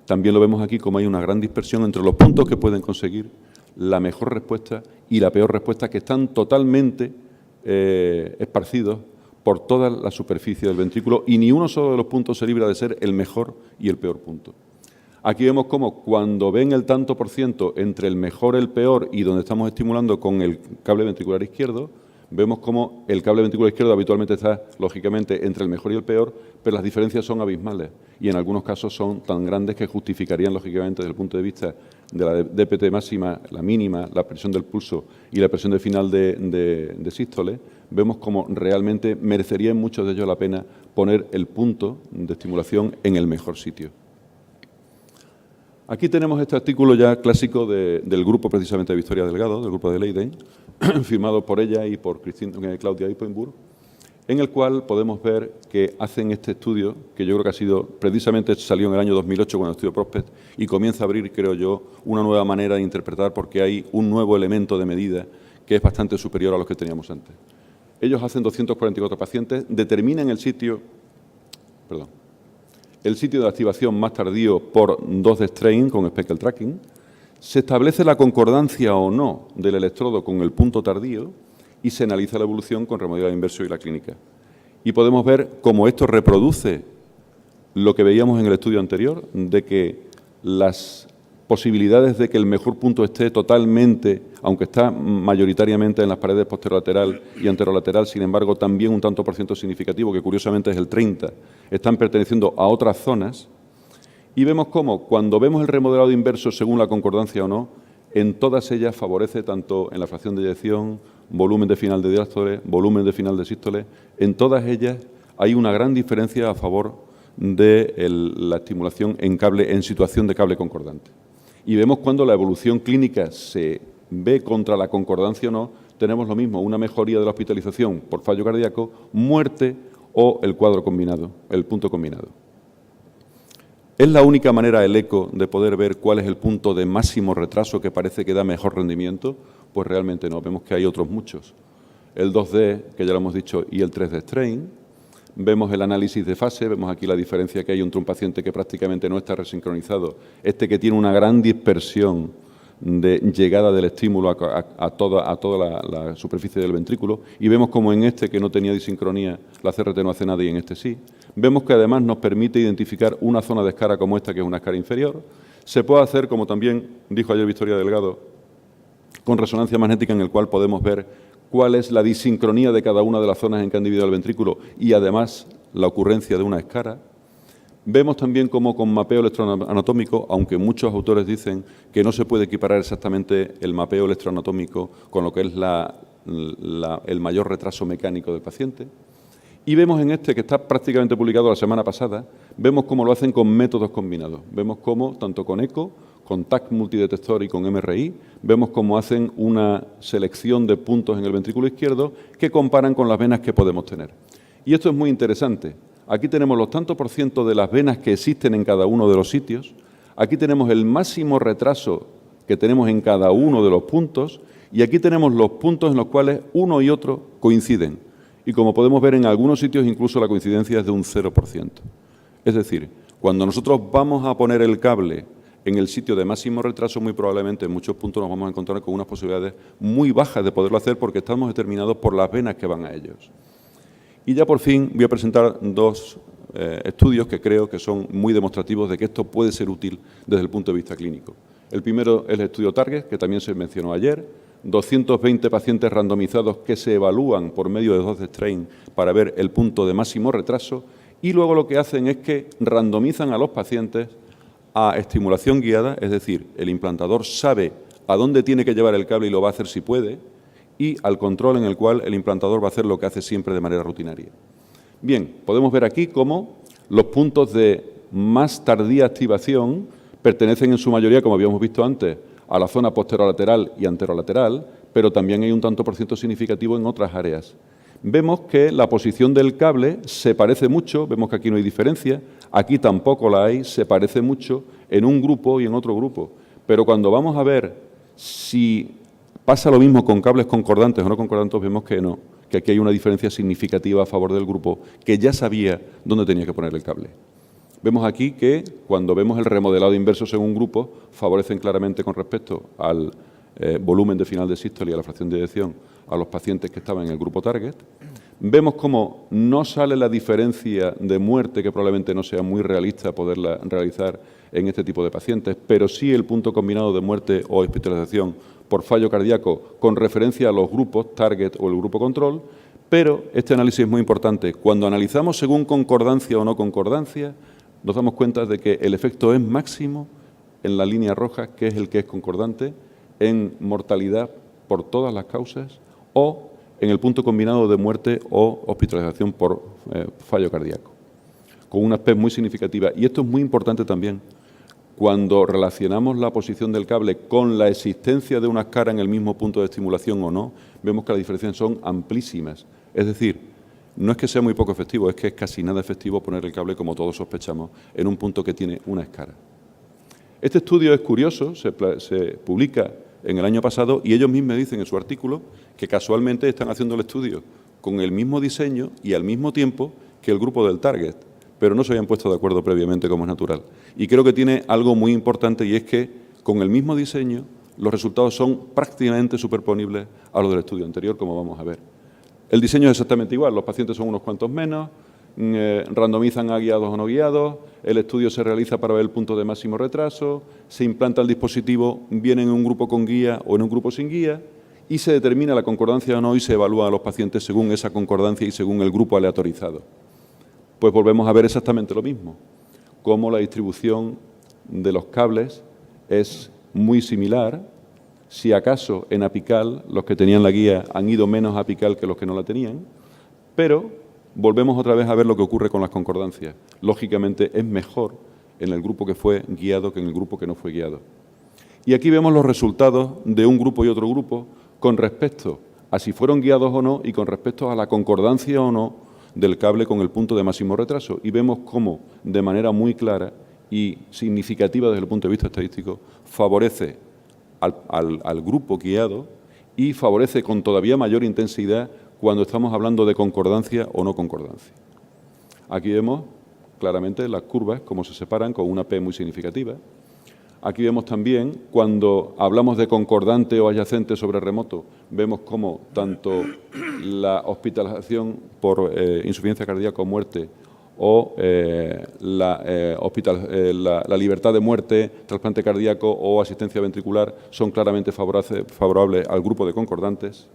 También lo vemos aquí como hay una gran dispersión entre los puntos que pueden conseguir la mejor respuesta y la peor respuesta, que están totalmente esparcidos por toda la superficie del ventrículo y ni uno solo de los puntos se libra de ser el mejor y el peor punto. Aquí vemos cómo cuando ven el tanto por ciento entre el mejor, el peor y donde estamos estimulando con el cable ventricular izquierdo, vemos cómo el cable ventricular izquierdo habitualmente está, lógicamente, entre el mejor y el peor, pero las diferencias son abismales y en algunos casos son tan grandes que justificarían, lógicamente, desde el punto de vista de la DPT máxima, la mínima, la presión del pulso y la presión de final de sístole, vemos cómo realmente merecería en muchos de ellos la pena poner el punto de estimulación en el mejor sitio. Aquí tenemos este artículo ya clásico del grupo precisamente de Victoria Delgado, del grupo de Leiden, firmado por ella y por Claudia Ippenburg, en el cual podemos ver que hacen este estudio, que yo creo que ha sido, precisamente salió en el año 2008 con el estudio Prospect, y comienza a abrir, creo yo, una nueva manera de interpretar porque hay un nuevo elemento de medida que es bastante superior a los que teníamos antes. Ellos hacen 244 pacientes, determinan el sitio de activación más tardío por 2D strain con speckle tracking, se establece la concordancia o no del electrodo con el punto tardío y se analiza la evolución con remodelaje inverso y la clínica. Y podemos ver cómo esto reproduce lo que veíamos en el estudio anterior, de que las posibilidades de que el mejor punto esté totalmente, aunque está mayoritariamente en las paredes posterolateral y anterolateral, sin embargo, también un tanto por ciento significativo, que curiosamente es el 30%, están perteneciendo a otras zonas. Y vemos cómo, cuando vemos el remodelado inverso según la concordancia o no, en todas ellas favorece tanto en la fracción de eyección, volumen de final de diástole, volumen de final de sístole, en todas ellas hay una gran diferencia a favor de la estimulación en situación de cable concordante. Y vemos cuando la evolución clínica se ve contra la concordancia o no, tenemos lo mismo, una mejoría de la hospitalización por fallo cardíaco, muerte o el cuadro combinado, el punto combinado. ¿Es la única manera el eco de poder ver cuál es el punto de máximo retraso que parece que da mejor rendimiento? Pues realmente no, vemos que hay otros muchos. El 2D, que ya lo hemos dicho, y el 3D strain. Vemos el análisis de fase, vemos aquí la diferencia que hay entre un paciente que prácticamente no está resincronizado, este que tiene una gran dispersión de llegada del estímulo a toda la superficie del ventrículo, y vemos como en este que no tenía disincronía la CRT no hace nada y en este sí. Vemos que además nos permite identificar una zona de escara como esta, que es una escara inferior. Se puede hacer, como también dijo ayer Victoria Delgado, con resonancia magnética, en el cual podemos ver cuál es la disincronía de cada una de las zonas en que han dividido el ventrículo y además la ocurrencia de una escara. Vemos también cómo con mapeo electroanatómico, aunque muchos autores dicen que no se puede equiparar exactamente el mapeo electroanatómico con lo que es el mayor retraso mecánico del paciente. Y vemos en este, que está prácticamente publicado la semana pasada, vemos cómo lo hacen con métodos combinados. Vemos cómo, tanto con eco, con TAC multidetector y con MRI, vemos cómo hacen una selección de puntos en el ventrículo izquierdo que comparan con las venas que podemos tener. Y esto es muy interesante. Aquí tenemos los tantos por ciento de las venas que existen en cada uno de los sitios. Aquí tenemos el máximo retraso que tenemos en cada uno de los puntos y aquí tenemos los puntos en los cuales uno y otro coinciden. Y como podemos ver en algunos sitios incluso la coincidencia es de un 0%. Es decir, cuando nosotros vamos a poner el cable en el sitio de máximo retraso, muy probablemente en muchos puntos nos vamos a encontrar con unas posibilidades muy bajas de poderlo hacer porque estamos determinados por las venas que van a ellos. Y ya por fin voy a presentar dos estudios que creo que son muy demostrativos de que esto puede ser útil desde el punto de vista clínico. El primero es el estudio Target, que también se mencionó ayer, 220 pacientes randomizados que se evalúan por medio de 12 strain para ver el punto de máximo retraso y luego lo que hacen es que randomizan a los pacientes a estimulación guiada, es decir, el implantador sabe a dónde tiene que llevar el cable y lo va a hacer si puede, y al control en el cual el implantador va a hacer lo que hace siempre de manera rutinaria. Bien, podemos ver aquí cómo los puntos de más tardía activación pertenecen en su mayoría, como habíamos visto antes, a la zona posterolateral y anterolateral, pero también hay un tanto por ciento significativo en otras áreas. Vemos que la posición del cable se parece mucho, vemos que aquí no hay diferencia, aquí tampoco la hay, se parece mucho en un grupo y en otro grupo. Pero cuando vamos a ver si pasa lo mismo con cables concordantes o no concordantes, vemos que no, que aquí hay una diferencia significativa a favor del grupo que ya sabía dónde tenía que poner el cable. Vemos aquí que cuando vemos el remodelado inverso según grupo, favorecen claramente con respecto al volumen de final de sístole y a la fracción de eyección a los pacientes que estaban en el grupo Target. Vemos cómo no sale la diferencia de muerte, que probablemente no sea muy realista poderla realizar en este tipo de pacientes, pero sí el punto combinado de muerte o hospitalización por fallo cardíaco con referencia a los grupos Target o el grupo control, pero este análisis es muy importante. Cuando analizamos según concordancia o no concordancia, nos damos cuenta de que el efecto es máximo en la línea roja, que es el que es concordante, en mortalidad por todas las causas o en el punto combinado de muerte o hospitalización por fallo cardíaco, con una P muy significativa. Y esto es muy importante también. Cuando relacionamos la posición del cable con la existencia de una escara en el mismo punto de estimulación o no, vemos que las diferencias son amplísimas. Es decir, no es que sea muy poco efectivo, es que es casi nada efectivo poner el cable, como todos sospechamos, en un punto que tiene una escara. Este estudio es curioso, se publica en el año pasado y ellos mismos dicen en su artículo que casualmente están haciendo el estudio con el mismo diseño y al mismo tiempo que el grupo del Target, pero no se habían puesto de acuerdo previamente como es natural. Y creo que tiene algo muy importante y es que con el mismo diseño los resultados son prácticamente superponibles a los del estudio anterior, como vamos a ver. El diseño es exactamente igual, los pacientes son unos cuantos menos, randomizan a guiados o no guiados, el estudio se realiza para ver el punto de máximo retraso, se implanta el dispositivo bien en un grupo con guía o en un grupo sin guía y se determina la concordancia o no y se evalúa a los pacientes según esa concordancia y según el grupo aleatorizado. Pues volvemos a ver exactamente lo mismo, cómo la distribución de los cables es muy similar. Si acaso en apical los que tenían la guía han ido menos apical que los que no la tenían, pero volvemos otra vez a ver lo que ocurre con las concordancias. Lógicamente es mejor en el grupo que fue guiado que en el grupo que no fue guiado. Y aquí vemos los resultados de un grupo y otro grupo con respecto a si fueron guiados o no y con respecto a la concordancia o no del cable con el punto de máximo retraso. Y vemos cómo de manera muy clara y significativa desde el punto de vista estadístico favorece al grupo guiado y favorece con todavía mayor intensidad cuando estamos hablando de concordancia o no concordancia. Aquí vemos claramente las curvas, cómo se separan con una P muy significativa. Aquí vemos también, cuando hablamos de concordante o adyacente sobre remoto, vemos cómo tanto la hospitalización por insuficiencia cardíaca o muerte o la libertad de muerte, trasplante cardíaco o asistencia ventricular son claramente favorables al grupo de concordantes.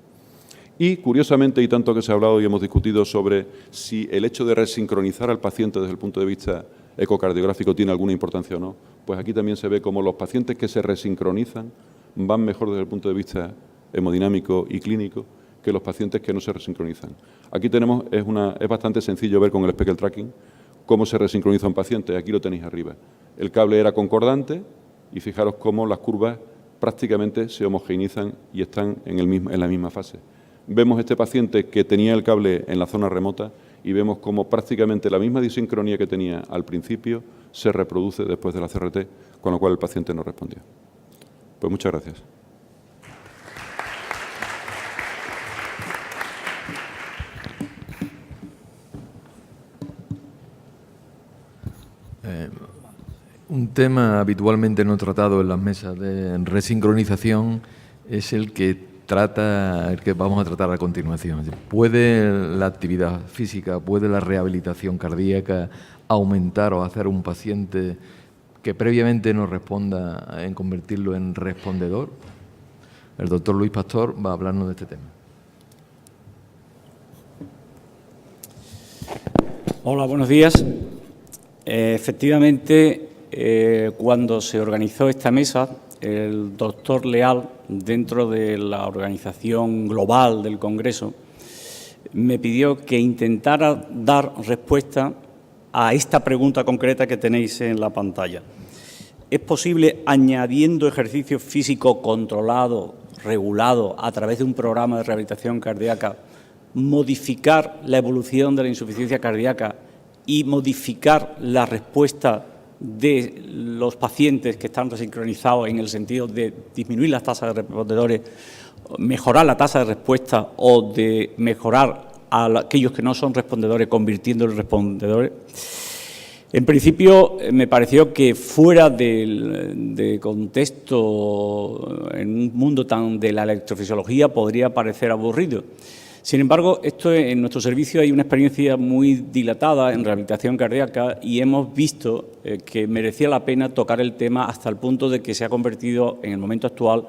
Y, curiosamente, y tanto que se ha hablado y hemos discutido sobre si el hecho de resincronizar al paciente desde el punto de vista ecocardiográfico tiene alguna importancia o no, pues aquí también se ve cómo los pacientes que se resincronizan van mejor desde el punto de vista hemodinámico y clínico que los pacientes que no se resincronizan. Aquí tenemos, es bastante sencillo ver con el speckle tracking cómo se resincroniza un paciente. Aquí lo tenéis arriba. El cable era concordante Y fijaros cómo las curvas prácticamente se homogeneizan y están en la misma fase. Vemos este paciente que tenía el cable en la zona remota y vemos cómo prácticamente la misma disincronía que tenía al principio se reproduce después de la CRT, con lo cual el paciente no respondió. Pues muchas gracias. Un tema habitualmente no tratado en las mesas de resincronización es el que vamos a tratar a continuación. ¿Puede la actividad física, puede la rehabilitación cardíaca aumentar o hacer un paciente que previamente no responda en convertirlo en respondedor? El doctor Luis Pastor va a hablarnos de este tema. Hola, buenos días. Efectivamente, cuando se organizó esta mesa, el doctor Leal, dentro de la organización global del Congreso, me pidió que intentara dar respuesta a esta pregunta concreta que tenéis en la pantalla. ¿Es posible, añadiendo ejercicio físico controlado, regulado, a través de un programa de rehabilitación cardíaca, modificar la evolución de la insuficiencia cardíaca y modificar la respuesta de los pacientes que están resincronizados en el sentido de disminuir las tasas de respondedores, mejorar la tasa de respuesta o de mejorar a aquellos que no son respondedores, convirtiéndolos en respondedores? En principio, me pareció que fuera de contexto, en un mundo tan de la electrofisiología, podría parecer aburrido. Sin embargo, en nuestro servicio hay una experiencia muy dilatada en rehabilitación cardíaca y hemos visto que merecía la pena tocar el tema hasta el punto de que se ha convertido en el momento actual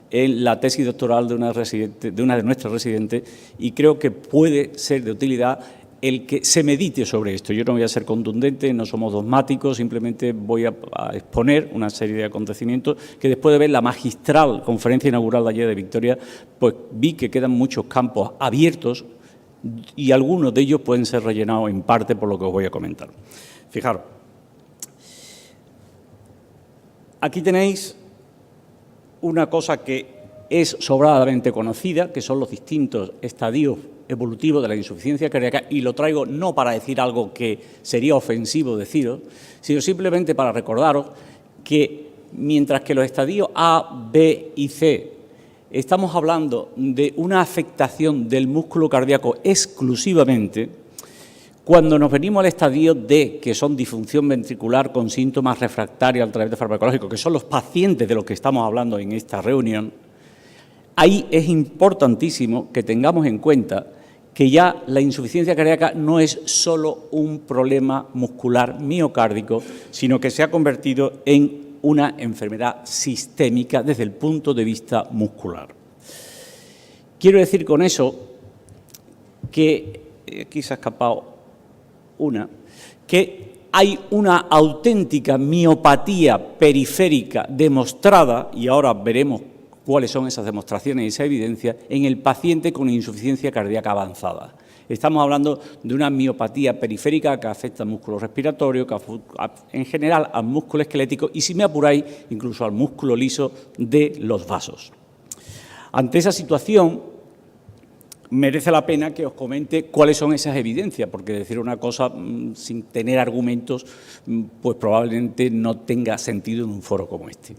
en la tesis doctoral de una de nuestras residentes, y creo que puede ser de utilidad el que se medite sobre esto. Yo no voy a ser contundente, no somos dogmáticos, simplemente voy a exponer una serie de acontecimientos que después de ver la magistral conferencia inaugural de ayer de Victoria, pues vi que quedan muchos campos abiertos y algunos de ellos pueden ser rellenados en parte por lo que os voy a comentar. Fijaros, aquí tenéis una cosa que es sobradamente conocida, que son los distintos estadios evolutivo de la insuficiencia cardíaca, y lo traigo no para decir algo que sería ofensivo deciros, sino simplemente para recordaros que mientras que los estadios A, B y C estamos hablando de una afectación del músculo cardíaco exclusivamente, cuando nos venimos al estadio D, que son disfunción ventricular con síntomas refractarios a través de farmacológicos, que son los pacientes de los que estamos hablando en esta reunión, ahí es importantísimo que tengamos en cuenta que ya la insuficiencia cardíaca no es solo un problema muscular miocárdico, sino que se ha convertido en una enfermedad sistémica desde el punto de vista muscular. Quiero decir con eso que, aquí se ha escapado que hay una auténtica miopatía periférica demostrada, y ahora veremos cuáles son esas demostraciones y esa evidencia, en el paciente con insuficiencia cardíaca avanzada. Estamos hablando de una miopatía periférica que afecta al músculo respiratorio, que en general al músculo esquelético y, si me apuráis, incluso al músculo liso de los vasos. Ante esa situación, merece la pena que os comente cuáles son esas evidencias, porque decir una cosa sin tener argumentos, pues probablemente no tenga sentido en un foro como este.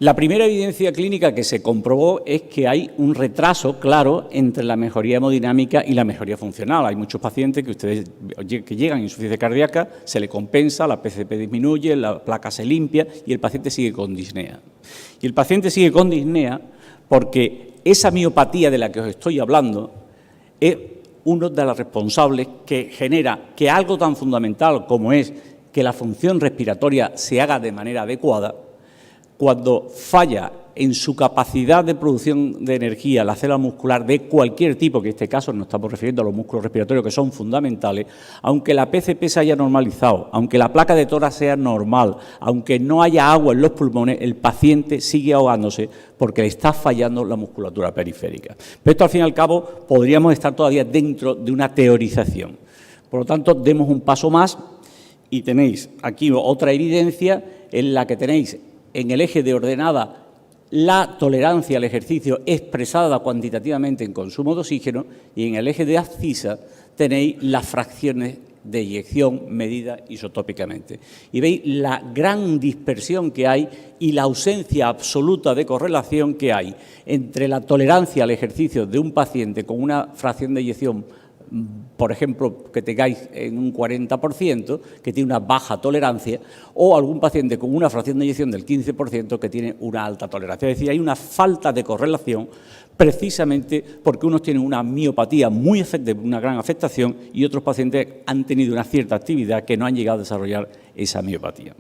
La primera evidencia clínica que se comprobó es que hay un retraso claro entre la mejoría hemodinámica y la mejoría funcional. Hay muchos pacientes que llegan a insuficiencia cardíaca, se le compensa, la PCP disminuye, la placa se limpia y el paciente sigue con disnea. Y el paciente sigue con disnea porque esa miopatía de la que os estoy hablando es uno de los responsables que genera que algo tan fundamental como es que la función respiratoria se haga de manera adecuada, cuando falla en su capacidad de producción de energía la célula muscular de cualquier tipo, que en este caso nos estamos refiriendo a los músculos respiratorios, que son fundamentales, aunque la PCP se haya normalizado, aunque la placa de tórax sea normal, aunque no haya agua en los pulmones, el paciente sigue ahogándose porque le está fallando la musculatura periférica. Pero esto, al fin y al cabo, podríamos estar todavía dentro de una teorización. Por lo tanto, demos un paso más y tenéis aquí otra evidencia en la que tenéis en el eje de ordenada la tolerancia al ejercicio expresada cuantitativamente en consumo de oxígeno, y en el eje de abscisa tenéis las fracciones de eyección medidas isotópicamente. Y veis la gran dispersión que hay y la ausencia absoluta de correlación que hay entre la tolerancia al ejercicio de un paciente con una fracción de eyección, por ejemplo, que tengáis en un 40%, que tiene una baja tolerancia, o algún paciente con una fracción de eyección del 15% que tiene una alta tolerancia. Es decir, hay una falta de correlación precisamente porque unos tienen una miopatía muy una gran afectación y otros pacientes han tenido una cierta actividad que no han llegado a desarrollar esa miopatía.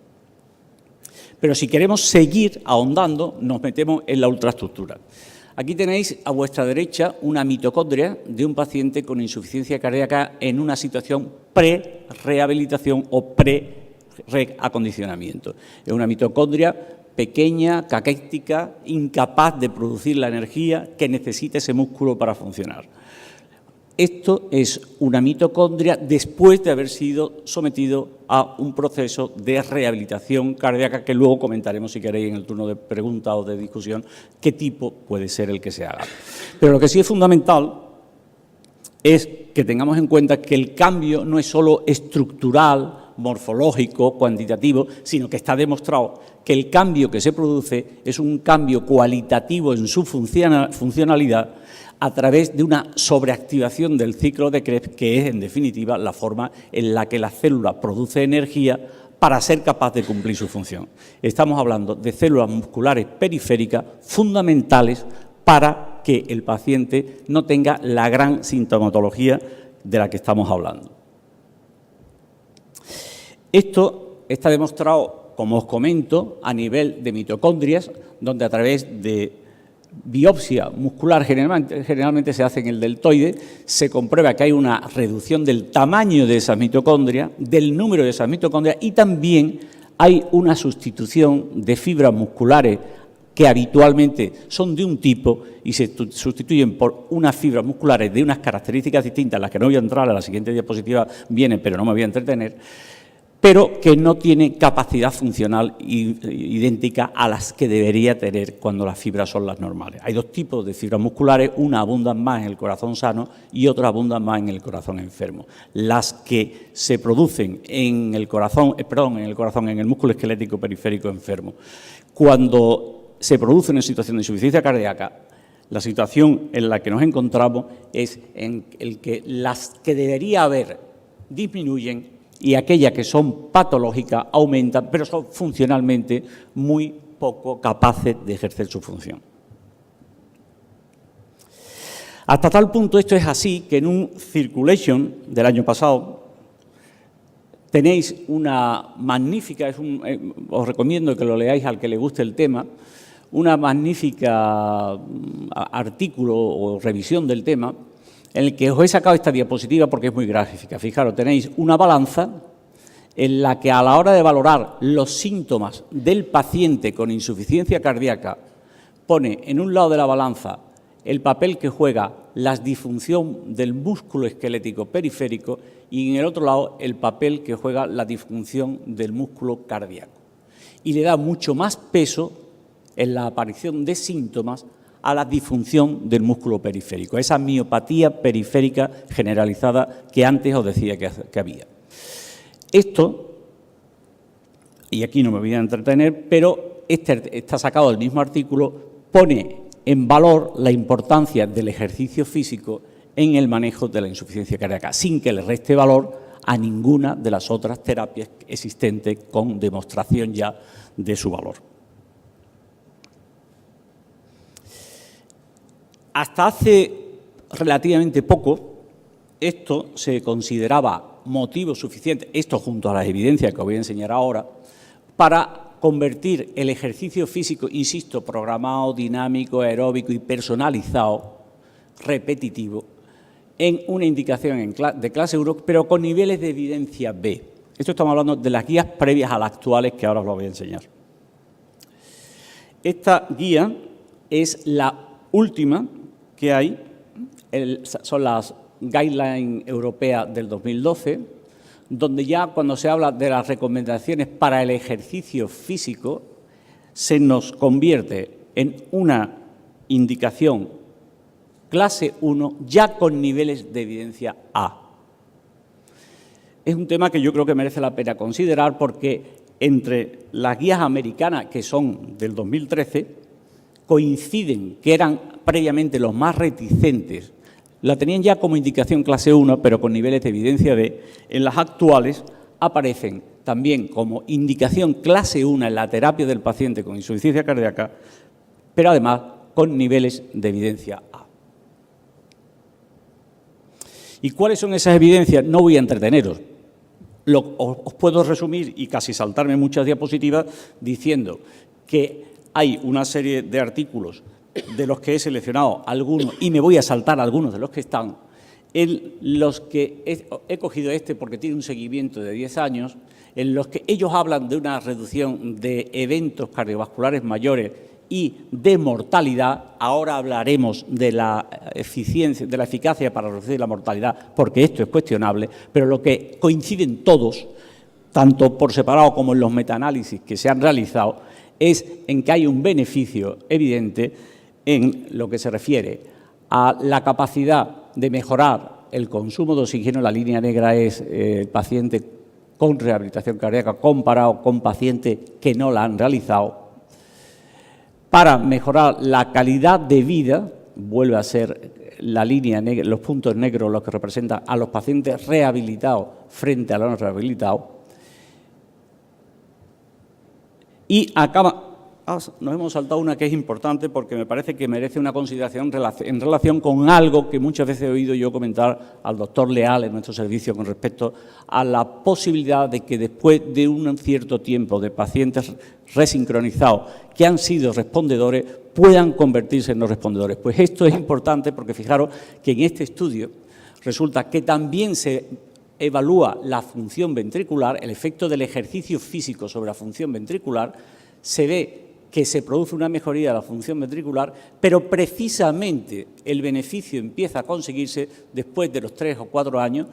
Pero si queremos seguir ahondando, nos metemos en la ultraestructura. Aquí tenéis a vuestra derecha una mitocondria de un paciente con insuficiencia cardíaca en una situación pre-rehabilitación o pre-reacondicionamiento. Es una mitocondria pequeña, caquética, incapaz de producir la energía que necesita ese músculo para funcionar. Esto es una mitocondria después de haber sido sometido a un proceso de rehabilitación cardíaca que luego comentaremos, si queréis, en el turno de preguntas o de discusión, qué tipo puede ser el que se haga. Pero lo que sí es fundamental es que tengamos en cuenta que el cambio no es solo estructural, morfológico, cuantitativo, sino que está demostrado que el cambio que se produce es un cambio cualitativo en su funcionalidad a través de una sobreactivación del ciclo de Krebs, que es, en definitiva, la forma en la que la célula produce energía para ser capaz de cumplir su función. Estamos hablando de células musculares periféricas fundamentales para que el paciente no tenga la gran sintomatología de la que estamos hablando. Esto está demostrado, como os comento, a nivel de mitocondrias, donde a través de biopsia muscular, generalmente se hace en el deltoide, se comprueba que hay una reducción del tamaño de esas mitocondrias, del número de esas mitocondrias, y también hay una sustitución de fibras musculares que habitualmente son de un tipo y se sustituyen por unas fibras musculares de unas características distintas, las que no voy a entrar, a la siguiente diapositiva vienen, pero no me voy a entretener, pero que no tiene capacidad funcional idéntica a las que debería tener cuando las fibras son las normales. Hay dos tipos de fibras musculares, una abundan más en el corazón sano y otra abundan más en el corazón enfermo. Las que se producen en el corazón, en el músculo esquelético periférico enfermo, cuando se producen en situación de insuficiencia cardíaca, la situación en la que nos encontramos es en el que las que debería haber disminuyen y aquellas que son patológicas aumentan, pero son funcionalmente muy poco capaces de ejercer su función. Hasta tal punto esto es así que en un Circulation del año pasado tenéis una magnífica, os recomiendo que lo leáis al que le guste el tema, una magnífica artículo o revisión del tema, en el que os he sacado esta diapositiva porque es muy gráfica. Fijaros, tenéis una balanza en la que a la hora de valorar los síntomas del paciente con insuficiencia cardíaca pone en un lado de la balanza el papel que juega la disfunción del músculo esquelético periférico y en el otro lado el papel que juega la disfunción del músculo cardíaco. Y le da mucho más peso en la aparición de síntomas a la disfunción del músculo periférico, esa miopatía periférica generalizada que antes os decía que había. Esto, y aquí no me voy a entretener, pero está sacado del mismo artículo, pone en valor la importancia del ejercicio físico en el manejo de la insuficiencia cardíaca, sin que le reste valor a ninguna de las otras terapias existentes con demostración ya de su valor. Hasta hace relativamente poco, esto se consideraba motivo suficiente, esto junto a las evidencias que os voy a enseñar ahora, para convertir el ejercicio físico, insisto, programado, dinámico, aeróbico y personalizado, repetitivo, en una indicación de clase Euro, pero con niveles de evidencia B. Esto estamos hablando de las guías previas a las actuales, que ahora os lo voy a enseñar. Esta guía es la última que hay, son las guidelines europeas del 2012, donde ya cuando se habla de las recomendaciones para el ejercicio físico, se nos convierte en una indicación clase 1 ya con niveles de evidencia A. Es un tema que yo creo que merece la pena considerar porque entre las guías americanas, que son del 2013, coinciden que eran previamente los más reticentes, la tenían ya como indicación clase 1, pero con niveles de evidencia B. En las actuales aparecen también como indicación clase 1 en la terapia del paciente con insuficiencia cardíaca, pero además con niveles de evidencia A. ¿Y cuáles son esas evidencias? No voy a entreteneros. Os puedo resumir y casi saltarme muchas diapositivas diciendo que hay una serie de artículos de los que he seleccionado algunos y me voy a saltar algunos de los que están, en los que he cogido este porque tiene un seguimiento de 10 años, en los que ellos hablan de una reducción de eventos cardiovasculares mayores y de mortalidad. Ahora hablaremos de la eficiencia, de la eficacia para reducir la mortalidad, porque esto es cuestionable, pero lo que coinciden todos, tanto por separado como en los metaanálisis que se han realizado, es en que hay un beneficio evidente en lo que se refiere a la capacidad de mejorar el consumo de oxígeno. La línea negra es el paciente con rehabilitación cardíaca comparado con pacientes que no la han realizado. Para mejorar la calidad de vida, vuelve a ser la línea negra, los puntos negros los que representan a los pacientes rehabilitados frente a los no rehabilitados. Y nos hemos saltado una que es importante porque me parece que merece una consideración en relación con algo que muchas veces he oído yo comentar al doctor Leal en nuestro servicio con respecto a la posibilidad de que después de un cierto tiempo de pacientes resincronizados que han sido respondedores puedan convertirse en no respondedores. Pues esto es importante porque fijaros que en este estudio resulta que también se evalúa la función ventricular, el efecto del ejercicio físico sobre la función ventricular. Se ve que se produce una mejoría de la función ventricular, pero precisamente el beneficio empieza a conseguirse después de los 3 o 4 años,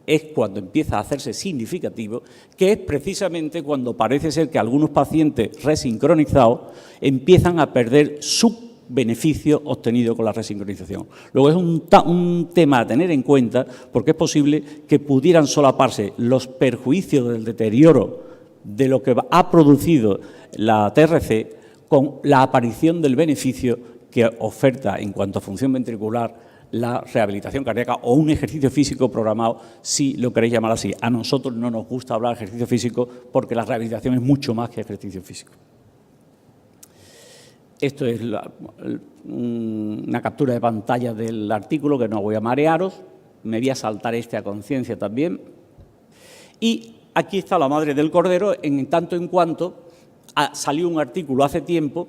es cuando empieza a hacerse significativo, que es precisamente cuando parece ser que algunos pacientes resincronizados empiezan a perder su beneficio obtenido con la resincronización. Luego es un tema a tener en cuenta porque es posible que pudieran solaparse los perjuicios del deterioro de lo que ha producido la TRC con la aparición del beneficio que oferta en cuanto a función ventricular la rehabilitación cardíaca o un ejercicio físico programado, si lo queréis llamar así. A nosotros no nos gusta hablar de ejercicio físico porque la rehabilitación es mucho más que ejercicio físico. Esto es una captura de pantalla del artículo, que no voy a marearos. Me voy a saltar a conciencia también. Y aquí está la madre del cordero, en tanto en cuanto salió un artículo hace tiempo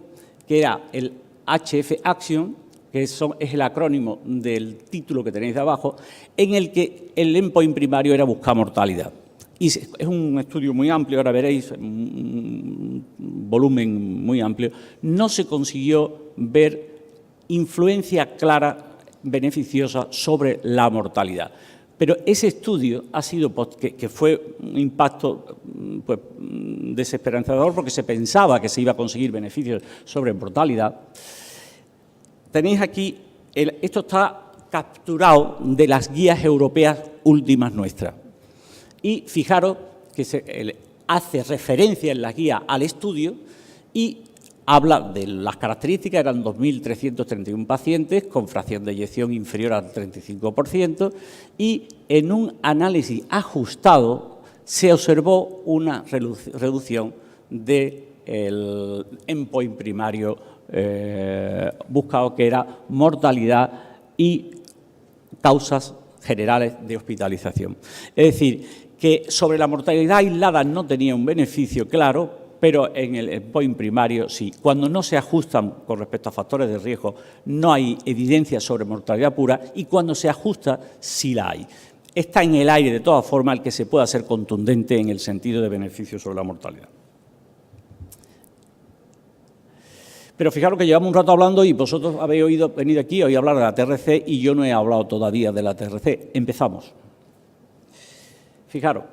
que era el HF Action, que es el acrónimo del título que tenéis de abajo, en el que el endpoint primario era buscar mortalidad. Y es un estudio muy amplio, ahora veréis, un volumen muy amplio. No se consiguió ver influencia clara, beneficiosa sobre la mortalidad. Pero ese estudio ha sido, que fue un impacto pues, desesperanzador porque se pensaba que se iba a conseguir beneficios sobre mortalidad. Tenéis aquí, esto está capturado de las guías europeas últimas nuestras. Y fijaros que se hace referencia en la guía al estudio y habla de las características. Eran 2.331 pacientes con fracción de eyección inferior al 35% y en un análisis ajustado se observó una reducción del endpoint primario buscado, que era mortalidad y causas generales de hospitalización. Es decir, que sobre la mortalidad aislada no tenía un beneficio claro, pero en el endpoint primario sí. Cuando no se ajustan con respecto a factores de riesgo, no hay evidencia sobre mortalidad pura, y cuando se ajusta, sí la hay. Está en el aire, de todas formas, el que se pueda ser contundente en el sentido de beneficio sobre la mortalidad. Pero fijaros que llevamos un rato hablando y vosotros habéis venido aquí, oído hablar de la TRC y yo no he hablado todavía de la TRC. Empezamos. Fijaros,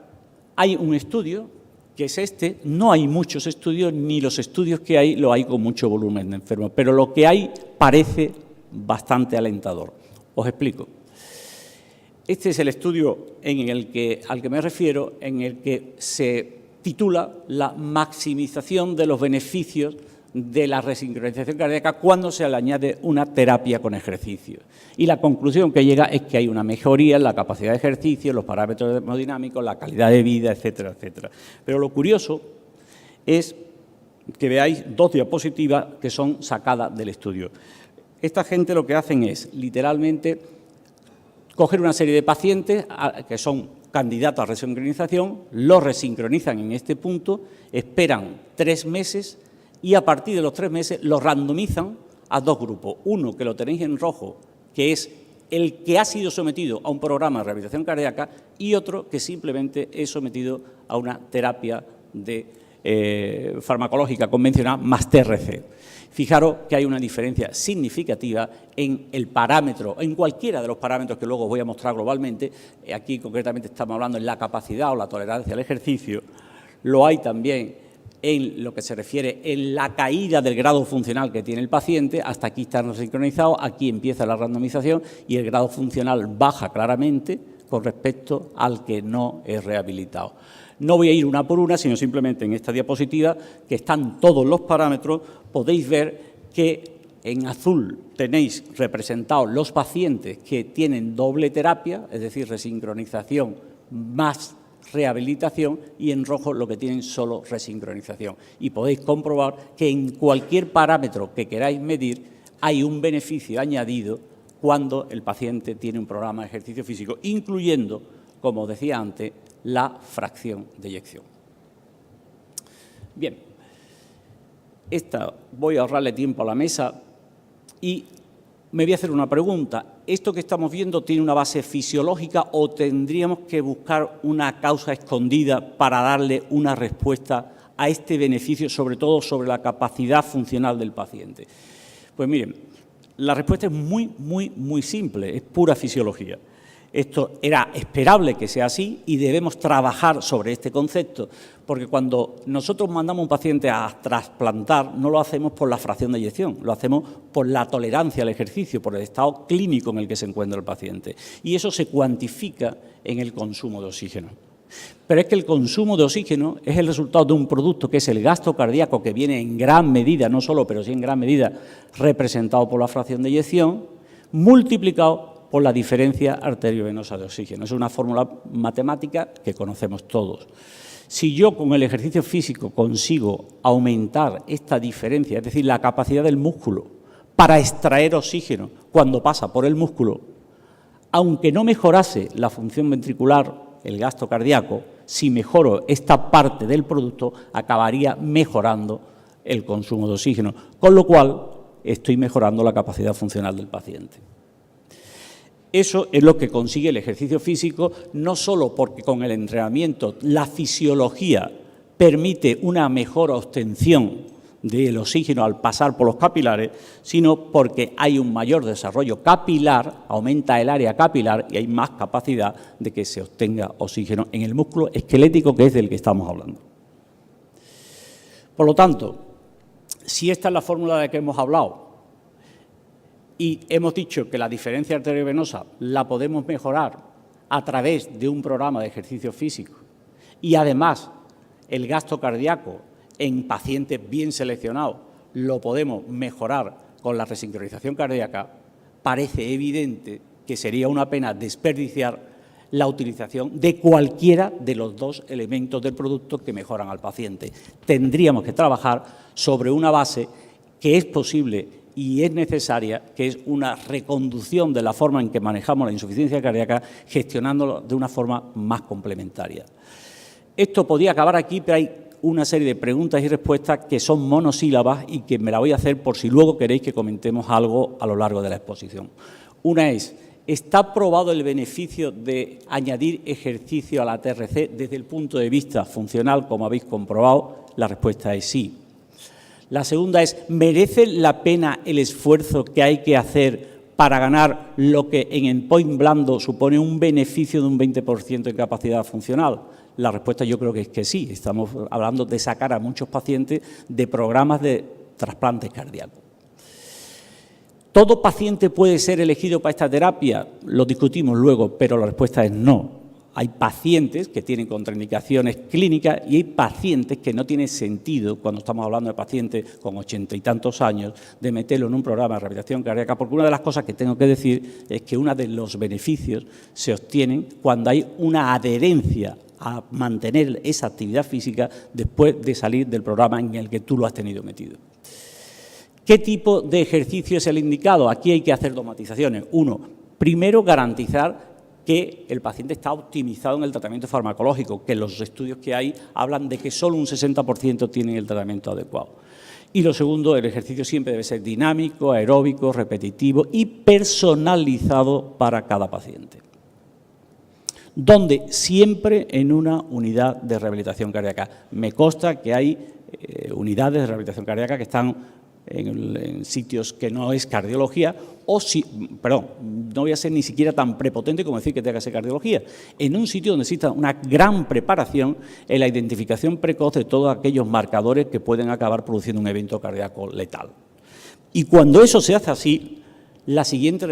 hay un estudio que es este. No hay muchos estudios, ni los estudios que hay lo hay con mucho volumen de enfermos, pero lo que hay parece bastante alentador. Os explico. Este es el estudio al que me refiero, en el que se titula La maximización de los beneficios de la resincronización cardíaca cuando se le añade una terapia con ejercicio. Y la conclusión que llega es que hay una mejoría en la capacidad de ejercicio, los parámetros hemodinámicos, la calidad de vida, etcétera, etcétera. Pero lo curioso es que veáis 2 diapositivas que son sacadas del estudio. Esta gente lo que hacen es, literalmente, coger una serie de pacientes que son candidatos a resincronización, los resincronizan en este punto, esperan 3 meses y a partir de los 3 meses los randomizan a 2 grupos. Uno, que lo tenéis en rojo, que es el que ha sido sometido a un programa de rehabilitación cardíaca, y otro que simplemente es sometido a una terapia farmacológica convencional más TRC. Fijaros que hay una diferencia significativa en el parámetro, en cualquiera de los parámetros que luego os voy a mostrar globalmente. Aquí concretamente estamos hablando en la capacidad o la tolerancia al ejercicio. Lo hay también en lo que se refiere en la caída del grado funcional que tiene el paciente. Hasta aquí están sincronizados, aquí empieza la randomización y el grado funcional baja claramente con respecto al que no es rehabilitado. No voy a ir una por una, sino simplemente en esta diapositiva, que están todos los parámetros, podéis ver que en azul tenéis representados los pacientes que tienen doble terapia, es decir, resincronización más rehabilitación, y en rojo lo que tienen solo resincronización. Y podéis comprobar que en cualquier parámetro que queráis medir hay un beneficio añadido cuando el paciente tiene un programa de ejercicio físico, incluyendo, como decía antes, la fracción de eyección. Bien, voy a ahorrarle tiempo a la mesa y me voy a hacer una pregunta. ¿Esto que estamos viendo tiene una base fisiológica o tendríamos que buscar una causa escondida para darle una respuesta a este beneficio, sobre todo sobre la capacidad funcional del paciente? Pues miren, la respuesta es muy simple, es pura fisiología. Esto era esperable que sea así y debemos trabajar sobre este concepto, porque cuando nosotros mandamos a un paciente a trasplantar, no lo hacemos por la fracción de eyección, lo hacemos por la tolerancia al ejercicio, por el estado clínico en el que se encuentra el paciente. Y eso se cuantifica en el consumo de oxígeno. Pero es que el consumo de oxígeno es el resultado de un producto que es el gasto cardíaco, que viene en gran medida, no solo, pero sí en gran medida, representado por la fracción de eyección, multiplicado por la diferencia arteriovenosa de oxígeno. Es una fórmula matemática que conocemos todos. Si yo con el ejercicio físico consigo aumentar esta diferencia, es decir, la capacidad del músculo para extraer oxígeno cuando pasa por el músculo, aunque no mejorase la función ventricular, el gasto cardíaco, si mejoro esta parte del producto, acabaría mejorando el consumo de oxígeno, con lo cual estoy mejorando la capacidad funcional del paciente. Eso es lo que consigue el ejercicio físico, no solo porque con el entrenamiento la fisiología permite una mejor obtención del oxígeno al pasar por los capilares, sino porque hay un mayor desarrollo capilar, aumenta el área capilar y hay más capacidad de que se obtenga oxígeno en el músculo esquelético, que es del que estamos hablando. Por lo tanto, si esta es la fórmula de la que hemos hablado, y hemos dicho que la diferencia arteriovenosa la podemos mejorar a través de un programa de ejercicio físico y además el gasto cardíaco en pacientes bien seleccionados lo podemos mejorar con la resincronización cardíaca, parece evidente que sería una pena desperdiciar la utilización de cualquiera de los 2 elementos del producto que mejoran al paciente. Tendríamos que trabajar sobre una base que es posible y es necesaria, que es una reconducción de la forma en que manejamos la insuficiencia cardíaca, gestionándolo de una forma más complementaria. Esto podría acabar aquí, pero hay una serie de preguntas y respuestas que son monosílabas y que me la voy a hacer por si luego queréis que comentemos algo a lo largo de la exposición. Una es, ¿está probado el beneficio de añadir ejercicio a la TRC desde el punto de vista funcional, como habéis comprobado? La respuesta es sí. La segunda es, ¿merece la pena el esfuerzo que hay que hacer para ganar lo que en endpoint blando supone un beneficio de un 20% de capacidad funcional? La respuesta yo creo que es que sí. Estamos hablando de sacar a muchos pacientes de programas de trasplantes cardíacos. ¿Todo paciente puede ser elegido para esta terapia? Lo discutimos luego, pero la respuesta es no. Hay pacientes que tienen contraindicaciones clínicas y hay pacientes que no tiene sentido, cuando estamos hablando de pacientes con 80 y tantos años, de meterlo en un programa de rehabilitación cardíaca, porque una de las cosas que tengo que decir es que uno de los beneficios se obtienen cuando hay una adherencia a mantener esa actividad física después de salir del programa en el que tú lo has tenido metido. ¿Qué tipo de ejercicio es el indicado? Aquí hay que hacer dos matizaciones. Uno, primero garantizar que el paciente está optimizado en el tratamiento farmacológico, que los estudios que hay hablan de que solo un 60% tienen el tratamiento adecuado. Y lo segundo, el ejercicio siempre debe ser dinámico, aeróbico, repetitivo y personalizado para cada paciente. Donde siempre en una unidad de rehabilitación cardíaca. Me consta que hay unidades de rehabilitación cardíaca que están en sitios que no es cardiología, o si, perdón, no voy a ser ni siquiera tan prepotente como decir que tenga que ser cardiología, en un sitio donde exista una gran preparación en la identificación precoz de todos aquellos marcadores que pueden acabar produciendo un evento cardíaco letal. Y cuando eso se hace así, la siguiente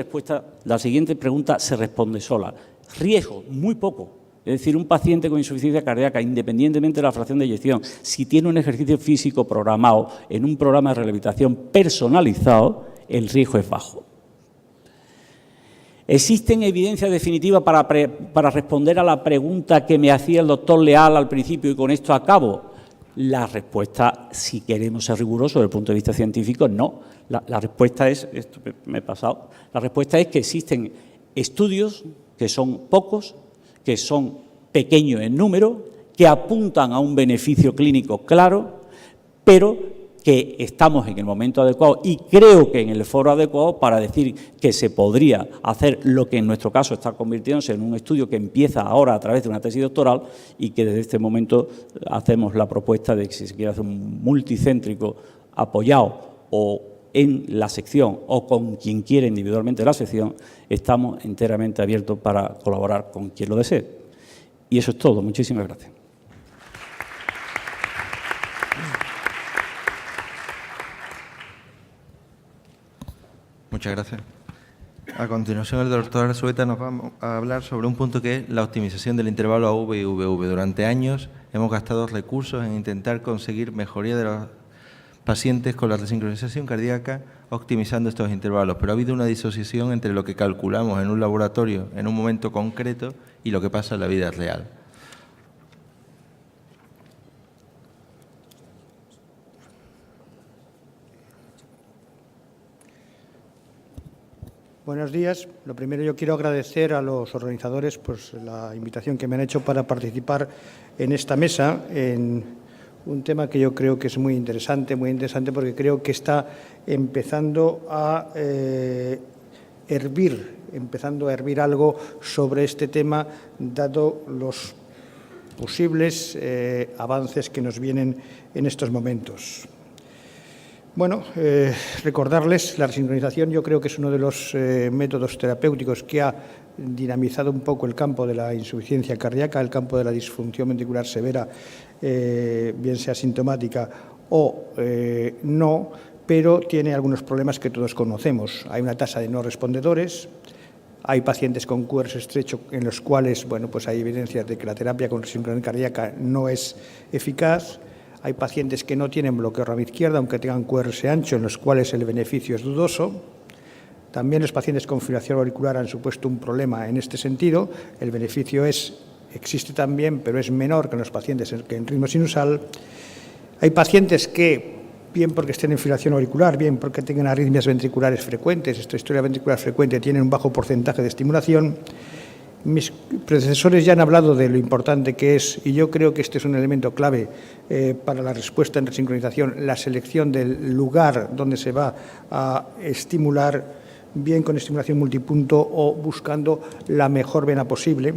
pregunta se responde sola. Riesgo, muy poco. Es decir, un paciente con insuficiencia cardíaca, independientemente de la fracción de eyección, si tiene un ejercicio físico programado en un programa de rehabilitación personalizado, el riesgo es bajo. ¿Existen evidencias definitivas para responder a la pregunta que me hacía el doctor Leal al principio y con esto acabo? La respuesta, si queremos ser rigurosos desde el punto de vista científico, no. La respuesta es, esto me he pasado, la respuesta es que existen estudios que son pocos, que son pequeños en número, que apuntan a un beneficio clínico claro, pero que estamos en el momento adecuado y creo que en el foro adecuado para decir que se podría hacer lo que en nuestro caso está convirtiéndose en un estudio que empieza ahora a través de una tesis doctoral y que desde este momento hacemos la propuesta de que si se quiere hacer un multicéntrico apoyado o en la sección o con quien quiera individualmente la sección, estamos enteramente abiertos para colaborar con quien lo desee. Y eso es todo. Muchísimas gracias. Muchas gracias. A continuación, el doctor Arzueta nos va a hablar sobre un punto que es la optimización del intervalo AV y VV. Durante años hemos gastado recursos en intentar conseguir mejoría de los pacientes con la resincronización cardíaca optimizando estos intervalos, pero ha habido una disociación entre lo que calculamos en un laboratorio en un momento concreto y lo que pasa en la vida real. Buenos días. Lo primero, yo quiero agradecer a los organizadores pues, la invitación que me han hecho para participar en esta mesa en un tema que yo creo que es muy interesante porque creo que está empezando a hervir algo sobre este tema, dado los posibles avances que nos vienen en estos momentos. Bueno, recordarles, la resincronización yo creo que es uno de los métodos terapéuticos que ha dinamizado un poco el campo de la insuficiencia cardíaca, el campo de la disfunción ventricular severa, bien sea sintomática o no, pero tiene algunos problemas que todos conocemos. Hay una tasa de no respondedores, hay pacientes con QRS estrecho en los cuales bueno, pues hay evidencias de que la terapia con resincronización cardíaca no es eficaz. Hay pacientes que no tienen bloqueo rama izquierda, aunque tengan QRS ancho, en los cuales el beneficio es dudoso. También los pacientes con fibrilación auricular han supuesto un problema en este sentido. El beneficio existe también, pero es menor que en los pacientes que en ritmo sinusal. Hay pacientes que, bien porque estén en fibrilación auricular, bien porque tengan arritmias ventriculares frecuentes, esta historia ventricular frecuente, tienen un bajo porcentaje de estimulación. Mis predecesores ya han hablado de lo importante que es, y yo creo que este es un elemento clave para la respuesta en resincronización, la selección del lugar donde se va a estimular, bien con estimulación multipunto o buscando la mejor vena posible.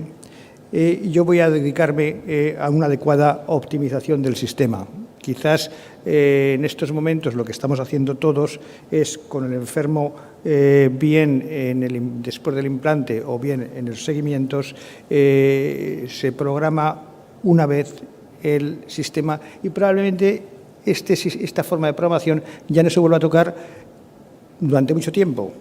Yo voy a dedicarme a una adecuada optimización del sistema. Quizás en estos momentos lo que estamos haciendo todos es con el enfermo bien después del implante o bien en los seguimientos, se programa una vez el sistema y probablemente esta forma de programación ya no se vuelva a tocar durante mucho tiempo.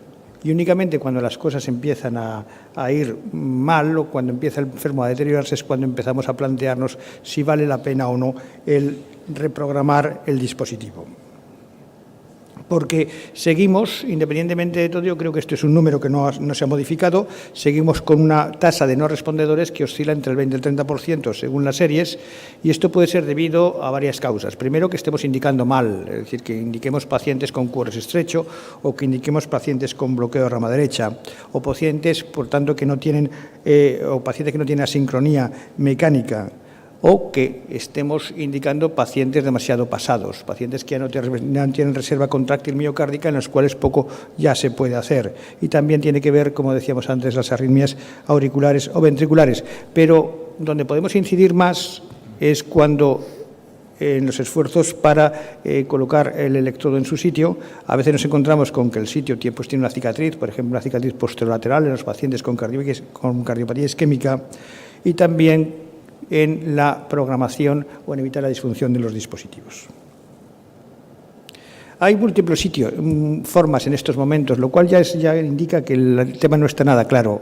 Y únicamente cuando las cosas empiezan a ir mal o cuando empieza el enfermo a deteriorarse es cuando empezamos a plantearnos si vale la pena o no el reprogramar el dispositivo. Porque seguimos, independientemente de todo, yo creo que esto es un número que no se ha modificado, seguimos con una tasa de no respondedores que oscila entre el 20 y el 30% según las series, y esto puede ser debido a varias causas. Primero, que estemos indicando mal, es decir, que indiquemos pacientes con QRS estrecho o que indiquemos pacientes con bloqueo de rama derecha o pacientes, por tanto, que no tienen asincronía mecánica, o que estemos indicando pacientes demasiado pasados, pacientes que ya no tienen reserva contráctil miocárdica, en los cuales poco ya se puede hacer. Y también tiene que ver, como decíamos antes, las arritmias auriculares o ventriculares. Pero donde podemos incidir más es cuando en los esfuerzos para colocar el electrodo en su sitio, a veces nos encontramos con que el sitio tiene una cicatriz, por ejemplo, una cicatriz posterolateral en los pacientes con cardiopatía isquémica, y también en la programación o en evitar la disfunción de los dispositivos. Hay múltiples formas en estos momentos, lo cual ya indica que el tema no está nada claro,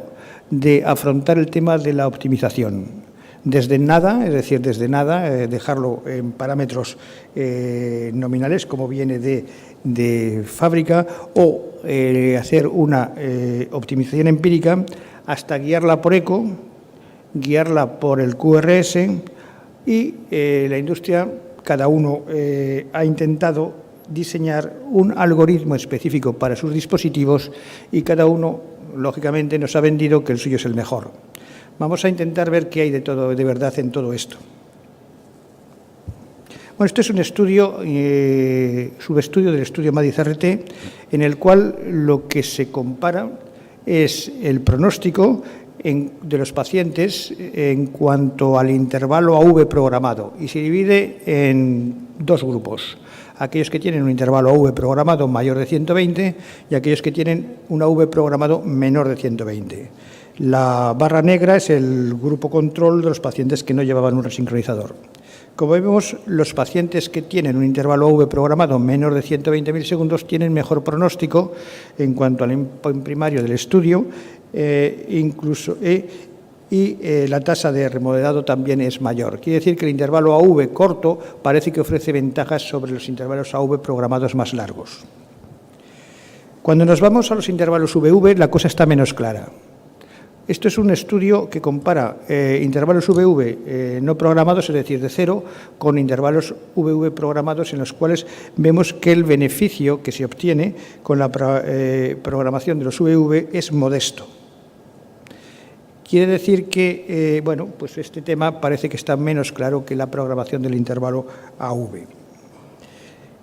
de afrontar el tema de la optimización. Desde nada, es decir, dejarlo en parámetros nominales, como viene de fábrica, o hacer una optimización empírica, hasta guiarla por eco, guiarla por el QRS, y la industria, cada uno ha intentado diseñar un algoritmo específico para sus dispositivos y cada uno, lógicamente, nos ha vendido que el suyo es el mejor. Vamos a intentar ver qué hay de verdad en todo esto. Bueno, esto es un estudio, subestudio del estudio MADIS-RT, en el cual lo que se compara es el pronóstico de los pacientes en cuanto al intervalo AV programado, y se divide en dos grupos: aquellos que tienen un intervalo AV programado mayor de 120 y aquellos que tienen un AV programado menor de 120. La barra negra es el grupo control de los pacientes que no llevaban un resincronizador. Como vemos, los pacientes que tienen un intervalo AV programado menor de 120 milisegundos tienen mejor pronóstico en cuanto al endpoint primario del estudio, la tasa de remodelado también es mayor. Quiere decir que el intervalo AV corto parece que ofrece ventajas sobre los intervalos AV programados más largos. Cuando nos vamos a los intervalos VV, la cosa está menos clara. Esto es un estudio que compara intervalos VV no programados, es decir, de cero, con intervalos VV programados, en los cuales vemos que el beneficio que se obtiene con la programación de los VV es modesto. Quiere decir que, pues este tema parece que está menos claro que la programación del intervalo AV.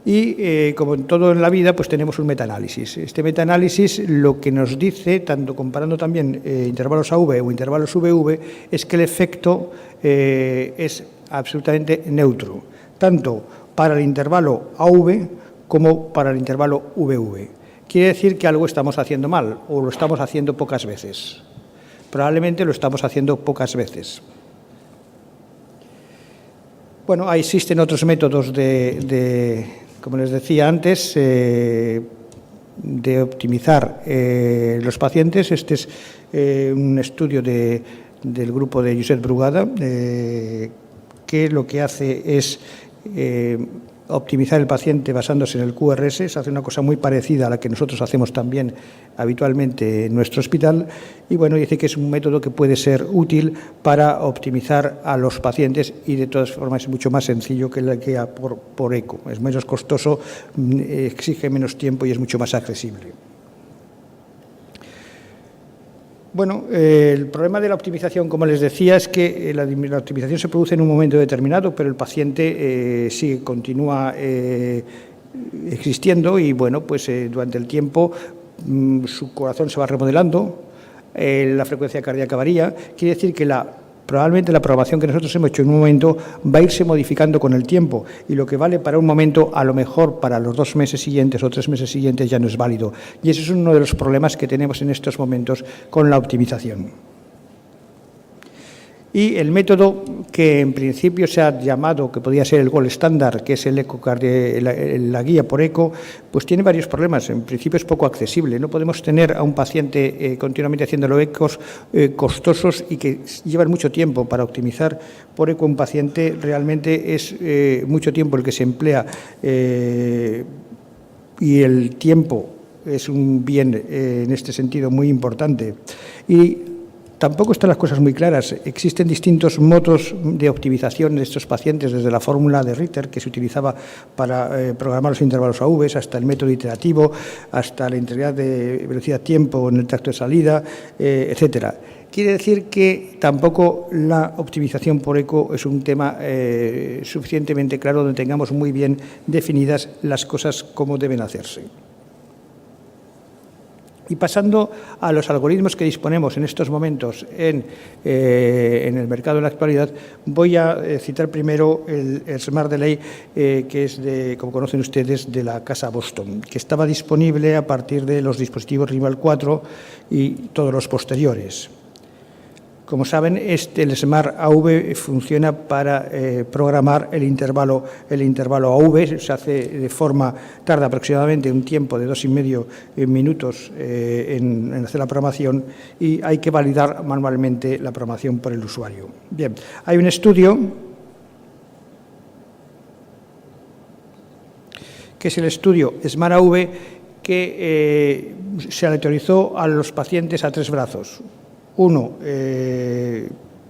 Y, como en todo en la vida, pues tenemos un metaanálisis. Este metaanálisis lo que nos dice, tanto comparando también intervalos AV o intervalos VV, es que el efecto es absolutamente neutro, tanto para el intervalo AV como para el intervalo VV. Quiere decir que algo estamos haciendo mal o lo estamos haciendo pocas veces. Probablemente lo estamos haciendo pocas veces. Bueno, existen otros métodos como les decía antes, de optimizar los pacientes. Este es un estudio del grupo de Josep Brugada, que lo que hace es optimizar el paciente basándose en el QRS. Se hace una cosa muy parecida a la que nosotros hacemos también habitualmente en nuestro hospital, y bueno, dice que es un método que puede ser útil para optimizar a los pacientes, y de todas formas es mucho más sencillo que la que por eco. Es menos costoso, exige menos tiempo y es mucho más accesible. Bueno, el problema de la optimización, como les decía, es que la optimización se produce en un momento determinado, pero el paciente continúa existiendo y, bueno, pues durante el tiempo su corazón se va remodelando, la frecuencia cardíaca varía. Quiere decir que la Probablemente la programación que nosotros hemos hecho en un momento va a irse modificando con el tiempo y lo que vale para un momento, a lo mejor para los 2 meses siguientes o 3 meses siguientes ya no es válido. Y ese es uno de los problemas que tenemos en estos momentos con la optimización. Y el método que en principio se ha llamado, que podría ser el gold estándar, que es la guía por eco, pues tiene varios problemas. En principio es poco accesible. No podemos tener a un paciente continuamente haciéndolo ecos costosos y que llevan mucho tiempo. Para optimizar por eco un paciente realmente es mucho tiempo el que se emplea y el tiempo es un bien en este sentido muy importante. Y tampoco están las cosas muy claras. Existen distintos modos de optimización de estos pacientes, desde la fórmula de Ritter, que se utilizaba para programar los intervalos AV, hasta el método iterativo, hasta la integridad de velocidad-tiempo en el tracto de salida, etcétera. Quiere decir que tampoco la optimización por eco es un tema suficientemente claro donde tengamos muy bien definidas las cosas como deben hacerse. Y pasando a los algoritmos que disponemos en estos momentos en el mercado en la actualidad, voy a citar primero el Smart Delay, que es, como conocen ustedes, de la casa Boston, que estaba disponible a partir de los dispositivos Rival 4 y todos los posteriores. Como saben, el Smart AV funciona para programar el intervalo AV. Se hace tarda aproximadamente un tiempo de 2,5 minutos en hacer la programación y hay que validar manualmente la programación por el usuario. Bien, hay un estudio que es el estudio Smart AV que se aleatorizó a los pacientes a 3 brazos. Uno,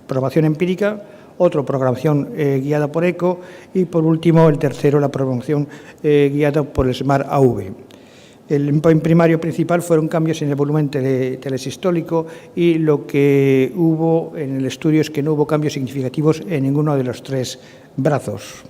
programación empírica, otro, programación guiada por eco y, por último, el tercero, la programación guiada por el Smart AV. El endpoint primario principal fueron cambios en el volumen telesistólico y lo que hubo en el estudio es que no hubo cambios significativos en ninguno de los 3 brazos.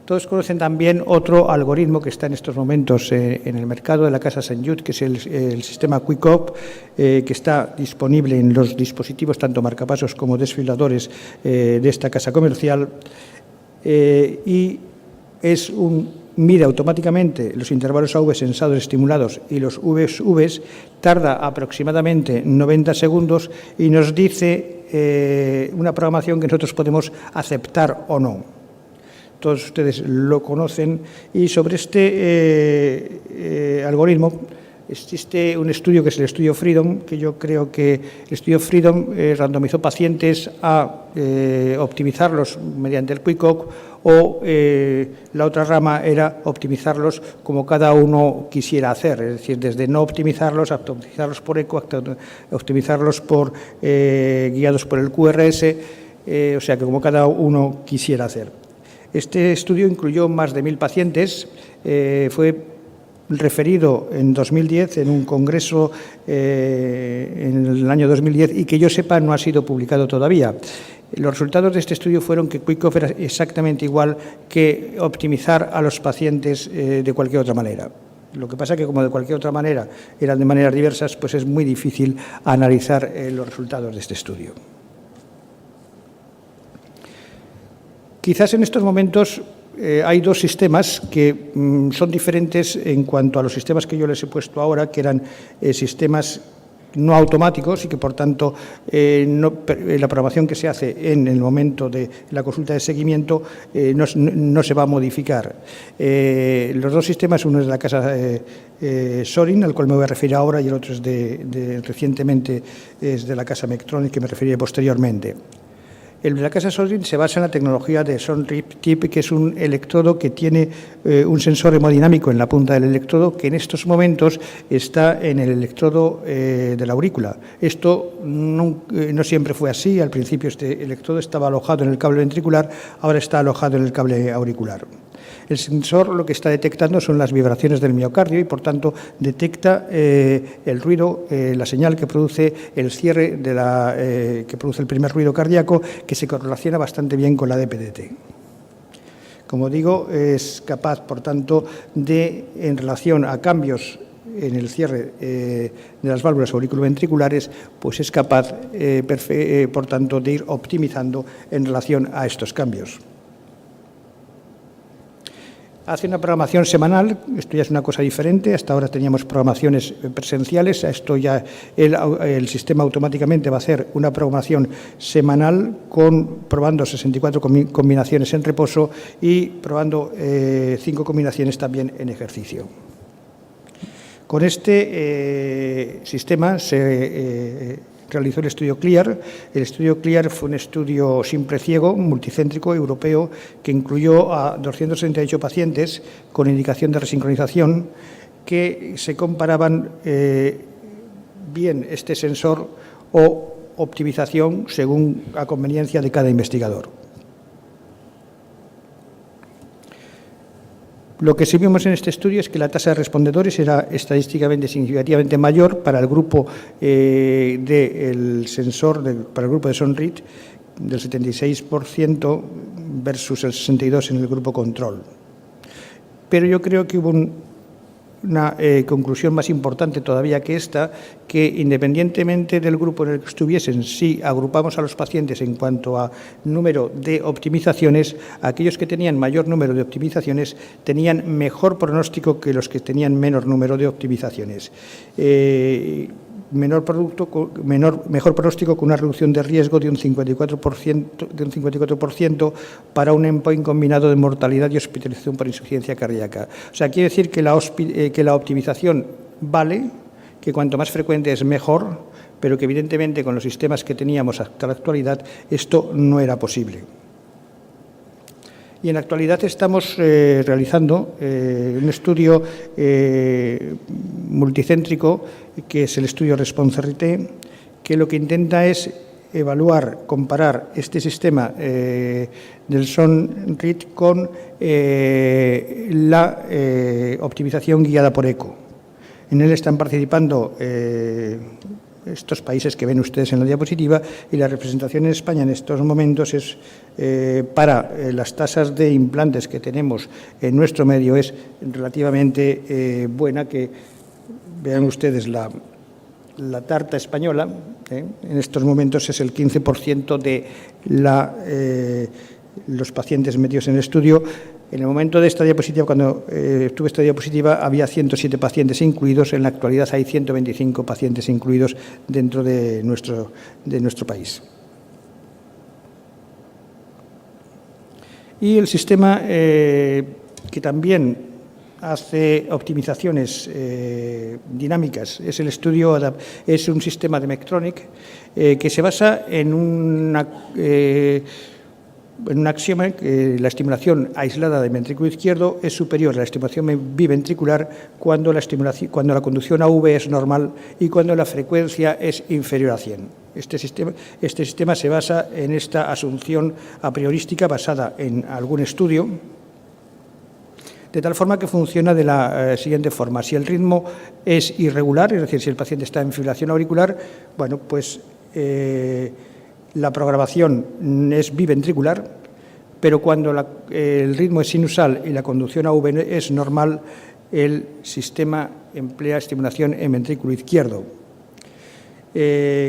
Todos conocen también otro algoritmo que está en estos momentos en el mercado de la casa St. Jude, que es el sistema QuickOp, que está disponible en los dispositivos, tanto marcapasos como desfibriladores de esta casa comercial, y mide automáticamente los intervalos AV sensados estimulados y los Vs, tarda aproximadamente 90 segundos y nos dice una programación que nosotros podemos aceptar o no. Todos ustedes lo conocen y sobre este algoritmo existe un estudio que es el estudio Freedom, que yo creo que el estudio Freedom randomizó pacientes a optimizarlos mediante el QuickOp o la otra rama era optimizarlos como cada uno quisiera hacer, es decir, desde no optimizarlos a optimizarlos por eco, hasta optimizarlos guiados por el QRS, o sea que como cada uno quisiera hacer. Este estudio incluyó más de 1.000 pacientes, fue referido en 2010 en un congreso en el año 2010 y que yo sepa no ha sido publicado todavía. Los resultados de este estudio fueron que QuickOp era exactamente igual que optimizar a los pacientes de cualquier otra manera. Lo que pasa es que como de cualquier otra manera eran de maneras diversas, pues es muy difícil analizar los resultados de este estudio. Quizás en estos momentos hay 2 sistemas que son diferentes en cuanto a los sistemas que yo les he puesto ahora, que eran sistemas no automáticos y que, por tanto, la programación que se hace en el momento de la consulta de seguimiento no se va a modificar. Los 2 sistemas, uno es de la casa Sorin, al cual me voy a referir ahora, y el otro es recientemente es de la casa Medtronic, que me referiré posteriormente. El de la casa Sorin se basa en la tecnología de SonRip-Tip, que es un electrodo que tiene un sensor hemodinámico en la punta del electrodo, que en estos momentos está en el electrodo de la aurícula. Esto no siempre fue así. Al principio este electrodo estaba alojado en el cable ventricular, ahora está alojado en el cable auricular. El sensor lo que está detectando son las vibraciones del miocardio y, por tanto, detecta el ruido, la señal que produce el cierre que produce el primer ruido cardíaco, que se correlaciona bastante bien con la DPDT. Como digo, es capaz, por tanto, en relación a cambios en el cierre de las válvulas auriculoventriculares, pues es capaz, por tanto, de ir optimizando en relación a estos cambios. Hace una programación semanal, esto ya es una cosa diferente, hasta ahora teníamos programaciones presenciales, a esto ya el sistema automáticamente va a hacer una programación semanal probando 64 combinaciones en reposo y probando 5 combinaciones también en ejercicio. Con este sistema se realizó el estudio CLEAR. El estudio CLEAR fue un estudio simple ciego, multicéntrico, europeo, que incluyó a 268 pacientes con indicación de resincronización que se comparaban bien este sensor o optimización según la conveniencia de cada investigador. Lo que sí vimos en este estudio es que la tasa de respondedores era estadísticamente significativamente mayor para el grupo del sensor, para el grupo de SONRIT, del 76% versus el 62% en el grupo control. Pero yo creo que hubo una conclusión más importante todavía que esta, que independientemente del grupo en el que estuviesen, si agrupamos a los pacientes en cuanto a número de optimizaciones, aquellos que tenían mayor número de optimizaciones tenían mejor pronóstico que los que tenían menor número de optimizaciones. Mejor pronóstico con una reducción de riesgo de un 54%, para un endpoint combinado de mortalidad y hospitalización por insuficiencia cardíaca. O sea, quiere decir que la optimización vale, que cuanto más frecuente es mejor, pero que evidentemente con los sistemas que teníamos hasta la actualidad esto no era posible. Y en la actualidad estamos realizando un estudio multicéntrico, que es el estudio RESPONSE-RT, que lo que intenta es comparar este sistema del SONRIT con la optimización guiada por ECHO. En él están participando estos países que ven ustedes en la diapositiva, y la representación en España en estos momentos es para las tasas de implantes que tenemos en nuestro medio es relativamente buena, que vean ustedes la tarta española, en estos momentos es el 15% de los pacientes metidos en el estudio. En el momento de esta diapositiva, cuando tuve esta diapositiva, había 107 pacientes incluidos. En la actualidad hay 125 pacientes incluidos dentro de nuestro país. Y el sistema que también hace optimizaciones dinámicas es es un sistema de Medtronic que se basa en un axioma, que la estimulación aislada del ventrículo izquierdo es superior a la estimulación biventricular cuando la conducción AV es normal y cuando la frecuencia es inferior a 100. Este sistema se basa en esta asunción a priorística basada en algún estudio, de tal forma que funciona de la siguiente forma. Si el ritmo es irregular, es decir, si el paciente está en fibrilación auricular, bueno, pues la programación es biventricular, pero cuando el ritmo es sinusal y la conducción AV es normal, el sistema emplea estimulación en ventrículo izquierdo.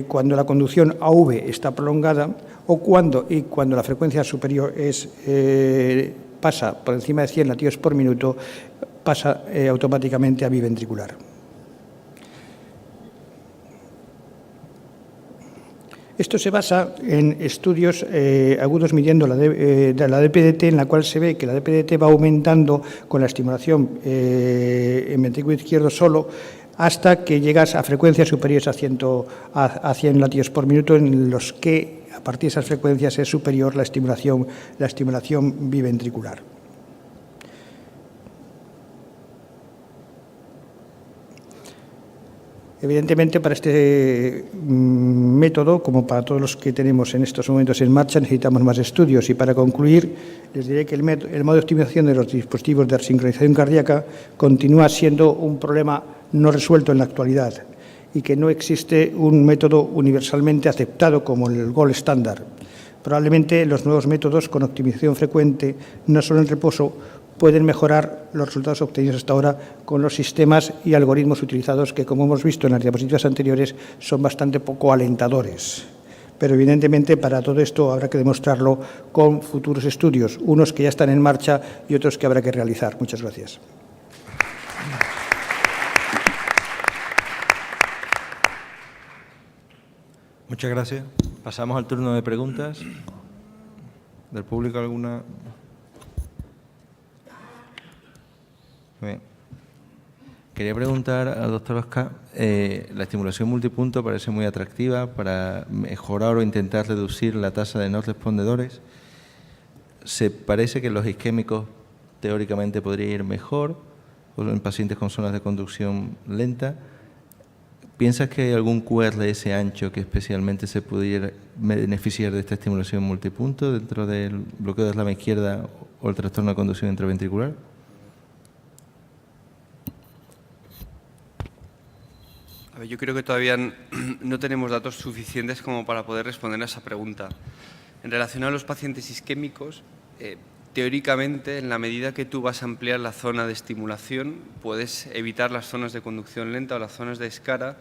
Cuando la conducción AV está prolongada o cuando la frecuencia superior pasa por encima de 100 latidos por minuto, pasa automáticamente a biventricular. Esto se basa en estudios agudos midiendo la DPDT, en la cual se ve que la DPDT va aumentando con la estimulación en ventrículo izquierdo solo, hasta que llegas a frecuencias superiores a 100 latidos por minuto, en los que a partir de esas frecuencias es superior la estimulación biventricular. Evidentemente, para este método, como para todos los que tenemos en estos momentos en marcha, necesitamos más estudios. Y para concluir, les diré que el modo de optimización de los dispositivos de sincronización cardíaca continúa siendo un problema no resuelto en la actualidad y que no existe un método universalmente aceptado como el gold estándar. Probablemente los nuevos métodos con optimización frecuente, no solo en reposo, pueden mejorar los resultados obtenidos hasta ahora con los sistemas y algoritmos utilizados que, como hemos visto en las diapositivas anteriores, son bastante poco alentadores. Pero, evidentemente, para todo esto habrá que demostrarlo con futuros estudios, unos que ya están en marcha y otros que habrá que realizar. Muchas gracias. Muchas gracias. Pasamos al turno de preguntas. ¿Del público alguna? Bien. Quería preguntar al doctor Oscar, la estimulación multipunto parece muy atractiva para mejorar o intentar reducir la tasa de no respondedores. Se parece que los isquémicos teóricamente podría ir mejor, o en pacientes con zonas de conducción lenta. ¿Piensas que hay algún QRS ancho que especialmente se pudiera beneficiar de esta estimulación multipunto dentro del bloqueo de rama izquierda o el trastorno de conducción intraventricular? A ver, yo creo que todavía no tenemos datos suficientes como para poder responder a esa pregunta. En relación a los pacientes isquémicos, teóricamente, en la medida que tú vas a ampliar la zona de estimulación, puedes evitar las zonas de conducción lenta o las zonas de escara,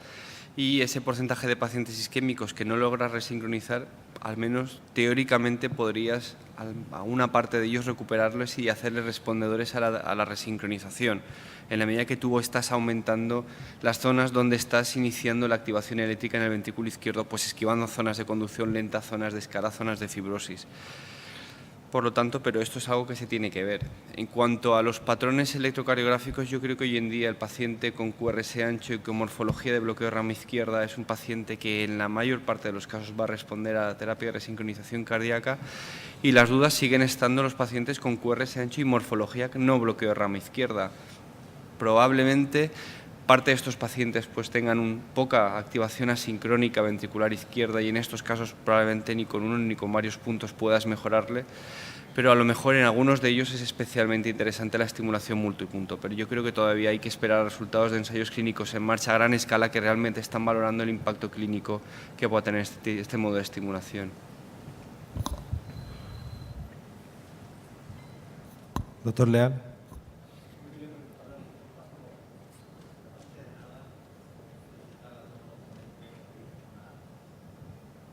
y ese porcentaje de pacientes isquémicos que no logras resincronizar, al menos teóricamente podrías a una parte de ellos recuperarlos y hacerles respondedores a la resincronización, en la medida que tú estás aumentando las zonas donde estás iniciando la activación eléctrica en el ventrículo izquierdo, pues esquivando zonas de conducción lenta, zonas de escara, zonas de fibrosis. Por lo tanto, pero esto es algo que se tiene que ver. En cuanto a los patrones electrocardiográficos, yo creo que hoy en día el paciente con QRS ancho y con morfología de bloqueo de rama izquierda es un paciente que en la mayor parte de los casos va a responder a la terapia de resincronización cardíaca, y las dudas siguen estando en los pacientes con QRS ancho y morfología no bloqueo de rama izquierda. Probablemente parte de estos pacientes pues tengan poca activación asincrónica ventricular izquierda, y en estos casos probablemente ni con uno ni con varios puntos puedas mejorarle, pero a lo mejor en algunos de ellos es especialmente interesante la estimulación multipunto. Pero yo creo que todavía hay que esperar a resultados de ensayos clínicos en marcha a gran escala que realmente están valorando el impacto clínico que pueda tener este modo de estimulación. Doctor Leal.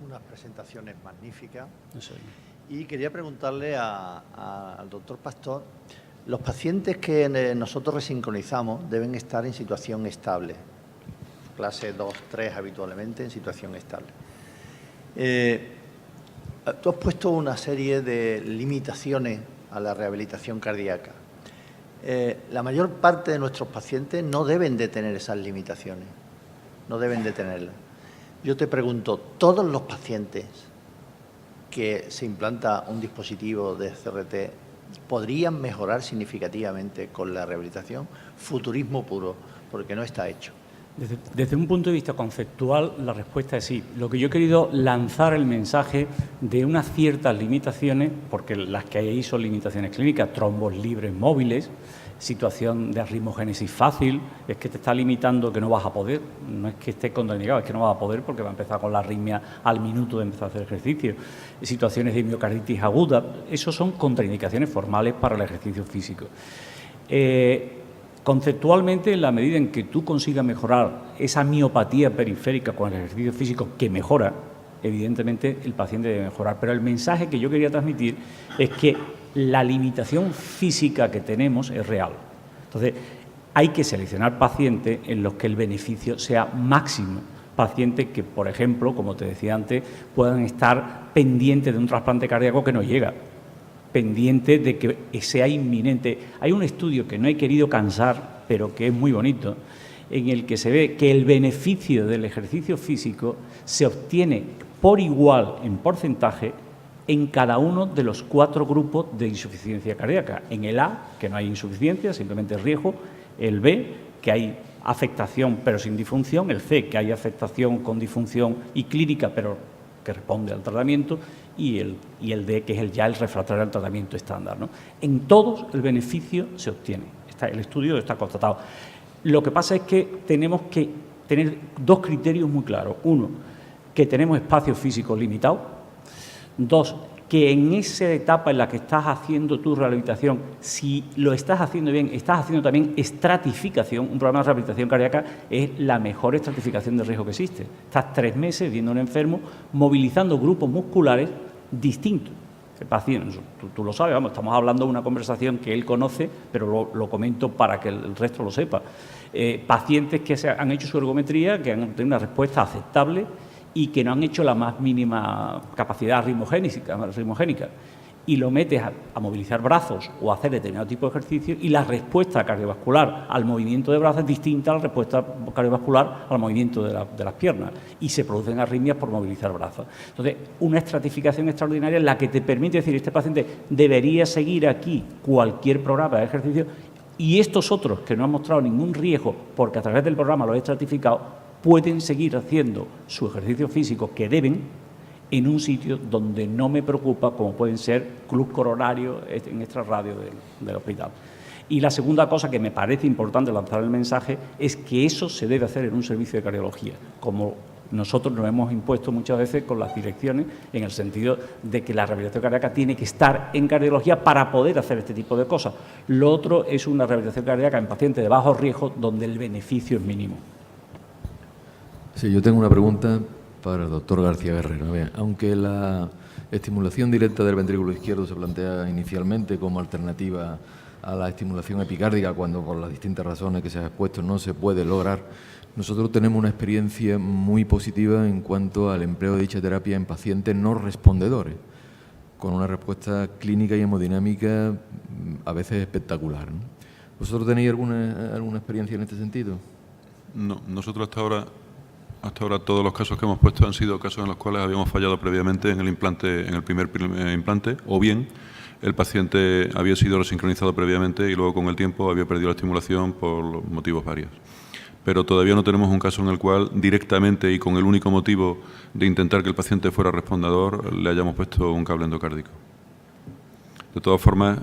Unas presentaciones magníficas. Y quería preguntarle al doctor Pastor, los pacientes que nosotros resincronizamos deben estar en situación estable, clase 2, 3 habitualmente en situación estable. Tú has puesto una serie de limitaciones a la rehabilitación cardíaca. La mayor parte de nuestros pacientes no deben de tener esas limitaciones, no deben de tenerlas. Yo te pregunto, ¿todos los pacientes que se implanta un dispositivo de CRT podrían mejorar significativamente con la rehabilitación? Futurismo puro, porque no está hecho. Desde un punto de vista conceptual, la respuesta es sí. Lo que yo he querido lanzar el mensaje de unas ciertas limitaciones, porque las que hay ahí son limitaciones clínicas, trombos libres móviles, situación de arritmogénesis fácil, es que te está limitando que no vas a poder, no es que esté contraindicado, es que no vas a poder porque va a empezar con la arritmia al minuto de empezar a hacer ejercicio. Situaciones de miocarditis aguda, eso son contraindicaciones formales para el ejercicio físico. Conceptualmente, en la medida en que tú consigas mejorar esa miopatía periférica con el ejercicio físico, que mejora, evidentemente el paciente debe mejorar. Pero el mensaje que yo quería transmitir es que la limitación física que tenemos es real. Entonces, hay que seleccionar pacientes en los que el beneficio sea máximo. Pacientes que, por ejemplo, como te decía antes, puedan estar pendientes de un trasplante cardíaco que no llega, pendiente de que sea inminente. Hay un estudio que no he querido cansar, pero que es muy bonito, en el que se ve que el beneficio del ejercicio físico se obtiene por igual en porcentaje en cada uno de los 4 grupos de insuficiencia cardíaca. En el A, que no hay insuficiencia, simplemente riesgo; el B, que hay afectación pero sin disfunción; el C, que hay afectación con disfunción y clínica pero que responde al tratamiento; y el D, que es ya el refractario al tratamiento estándar, ¿no? En todos el beneficio se obtiene. El estudio está constatado. Lo que pasa es que tenemos que tener 2 criterios muy claros. Uno, que tenemos espacio físico limitado. 2, que en esa etapa en la que estás haciendo tu rehabilitación, si lo estás haciendo bien, estás haciendo también estratificación. Un programa de rehabilitación cardíaca es la mejor estratificación de riesgo que existe. Estás 3 meses viendo a un enfermo, movilizando grupos musculares distintos. El paciente, tú lo sabes, vamos, estamos hablando de una conversación que él conoce, pero lo comento para que el resto lo sepa. Pacientes que han hecho su ergometría, que han tenido una respuesta aceptable y que no han hecho la más mínima capacidad ritmogénica, y lo metes a movilizar brazos o a hacer determinado tipo de ejercicio, y la respuesta cardiovascular al movimiento de brazos es distinta a la respuesta cardiovascular al movimiento de las piernas, y se producen arritmias por movilizar brazos. Entonces, una estratificación extraordinaria es la que te permite decir, este paciente debería seguir aquí cualquier programa de ejercicio, y estos otros que no han mostrado ningún riesgo porque a través del programa lo he estratificado, pueden seguir haciendo su ejercicio físico que deben en un sitio donde no me preocupa, como pueden ser club coronario en extrarradio del hospital. Y la segunda cosa que me parece importante lanzar el mensaje es que eso se debe hacer en un servicio de cardiología, como nosotros nos hemos impuesto muchas veces con las direcciones, en el sentido de que la rehabilitación cardíaca tiene que estar en cardiología para poder hacer este tipo de cosas. Lo otro es una rehabilitación cardíaca en pacientes de bajo riesgo donde el beneficio es mínimo. Sí, yo tengo una pregunta para el doctor García Guerrero. Aunque la estimulación directa del ventrículo izquierdo se plantea inicialmente como alternativa a la estimulación epicárdica, cuando por las distintas razones que se han expuesto no se puede lograr, nosotros tenemos una experiencia muy positiva en cuanto al empleo de dicha terapia en pacientes no respondedores, con una respuesta clínica y hemodinámica a veces espectacular, ¿no? ¿Vosotros tenéis alguna experiencia en este sentido? No, nosotros hasta ahora todos los casos que hemos puesto han sido casos en los cuales habíamos fallado previamente en el implante, en el primer implante, o bien el paciente había sido resincronizado previamente y luego con el tiempo había perdido la estimulación por motivos varios. Pero todavía no tenemos un caso en el cual directamente y con el único motivo de intentar que el paciente fuera respondedor le hayamos puesto un cable endocárdico. De todas formas,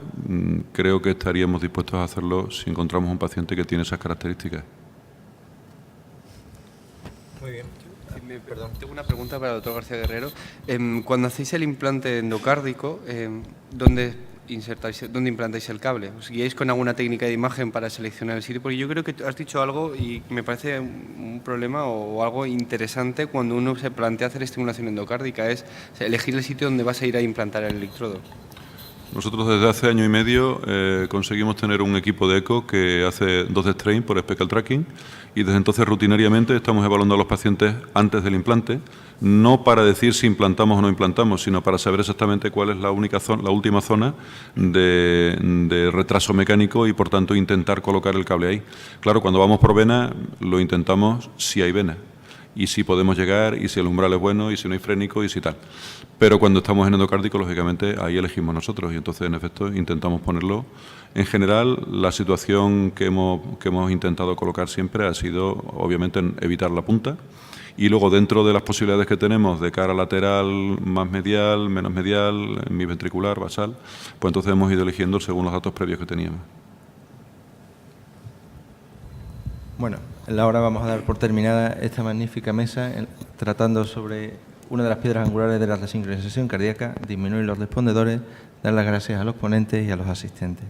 creo que estaríamos dispuestos a hacerlo si encontramos un paciente que tiene esas características. Muy bien. Perdón, tengo una pregunta para el doctor García Guerrero. Cuando hacéis el implante endocárdico, ¿dónde implantáis el cable? ¿Os guiáis con alguna técnica de imagen para seleccionar el sitio? Porque yo creo que has dicho algo y me parece un problema o algo interesante cuando uno se plantea hacer estimulación endocárdica, es elegir el sitio donde vas a ir a implantar el electrodo. Nosotros desde hace año y medio conseguimos tener un equipo de eco que hace 2D strain por speckle tracking, y desde entonces rutinariamente estamos evaluando a los pacientes antes del implante, no para decir si implantamos o no implantamos, sino para saber exactamente cuál es la última zona de retraso mecánico y por tanto intentar colocar el cable ahí. Claro, cuando vamos por vena lo intentamos si hay vena, y si podemos llegar, y si el umbral es bueno, y si no hay frénico, y si tal. Pero cuando estamos en endocárdico, lógicamente, ahí elegimos nosotros, y entonces, en efecto, intentamos ponerlo. En general, la situación que hemos intentado colocar siempre ha sido, obviamente, evitar la punta, y luego, dentro de las posibilidades que tenemos de cara lateral, más medial, menos medial, hemiventricular, basal, pues entonces hemos ido eligiendo según los datos previos que teníamos. Bueno, ahora vamos a dar por terminada esta magnífica mesa tratando sobre una de las piedras angulares de la resincronización cardíaca, disminuir los respondedores, dar las gracias a los ponentes y a los asistentes.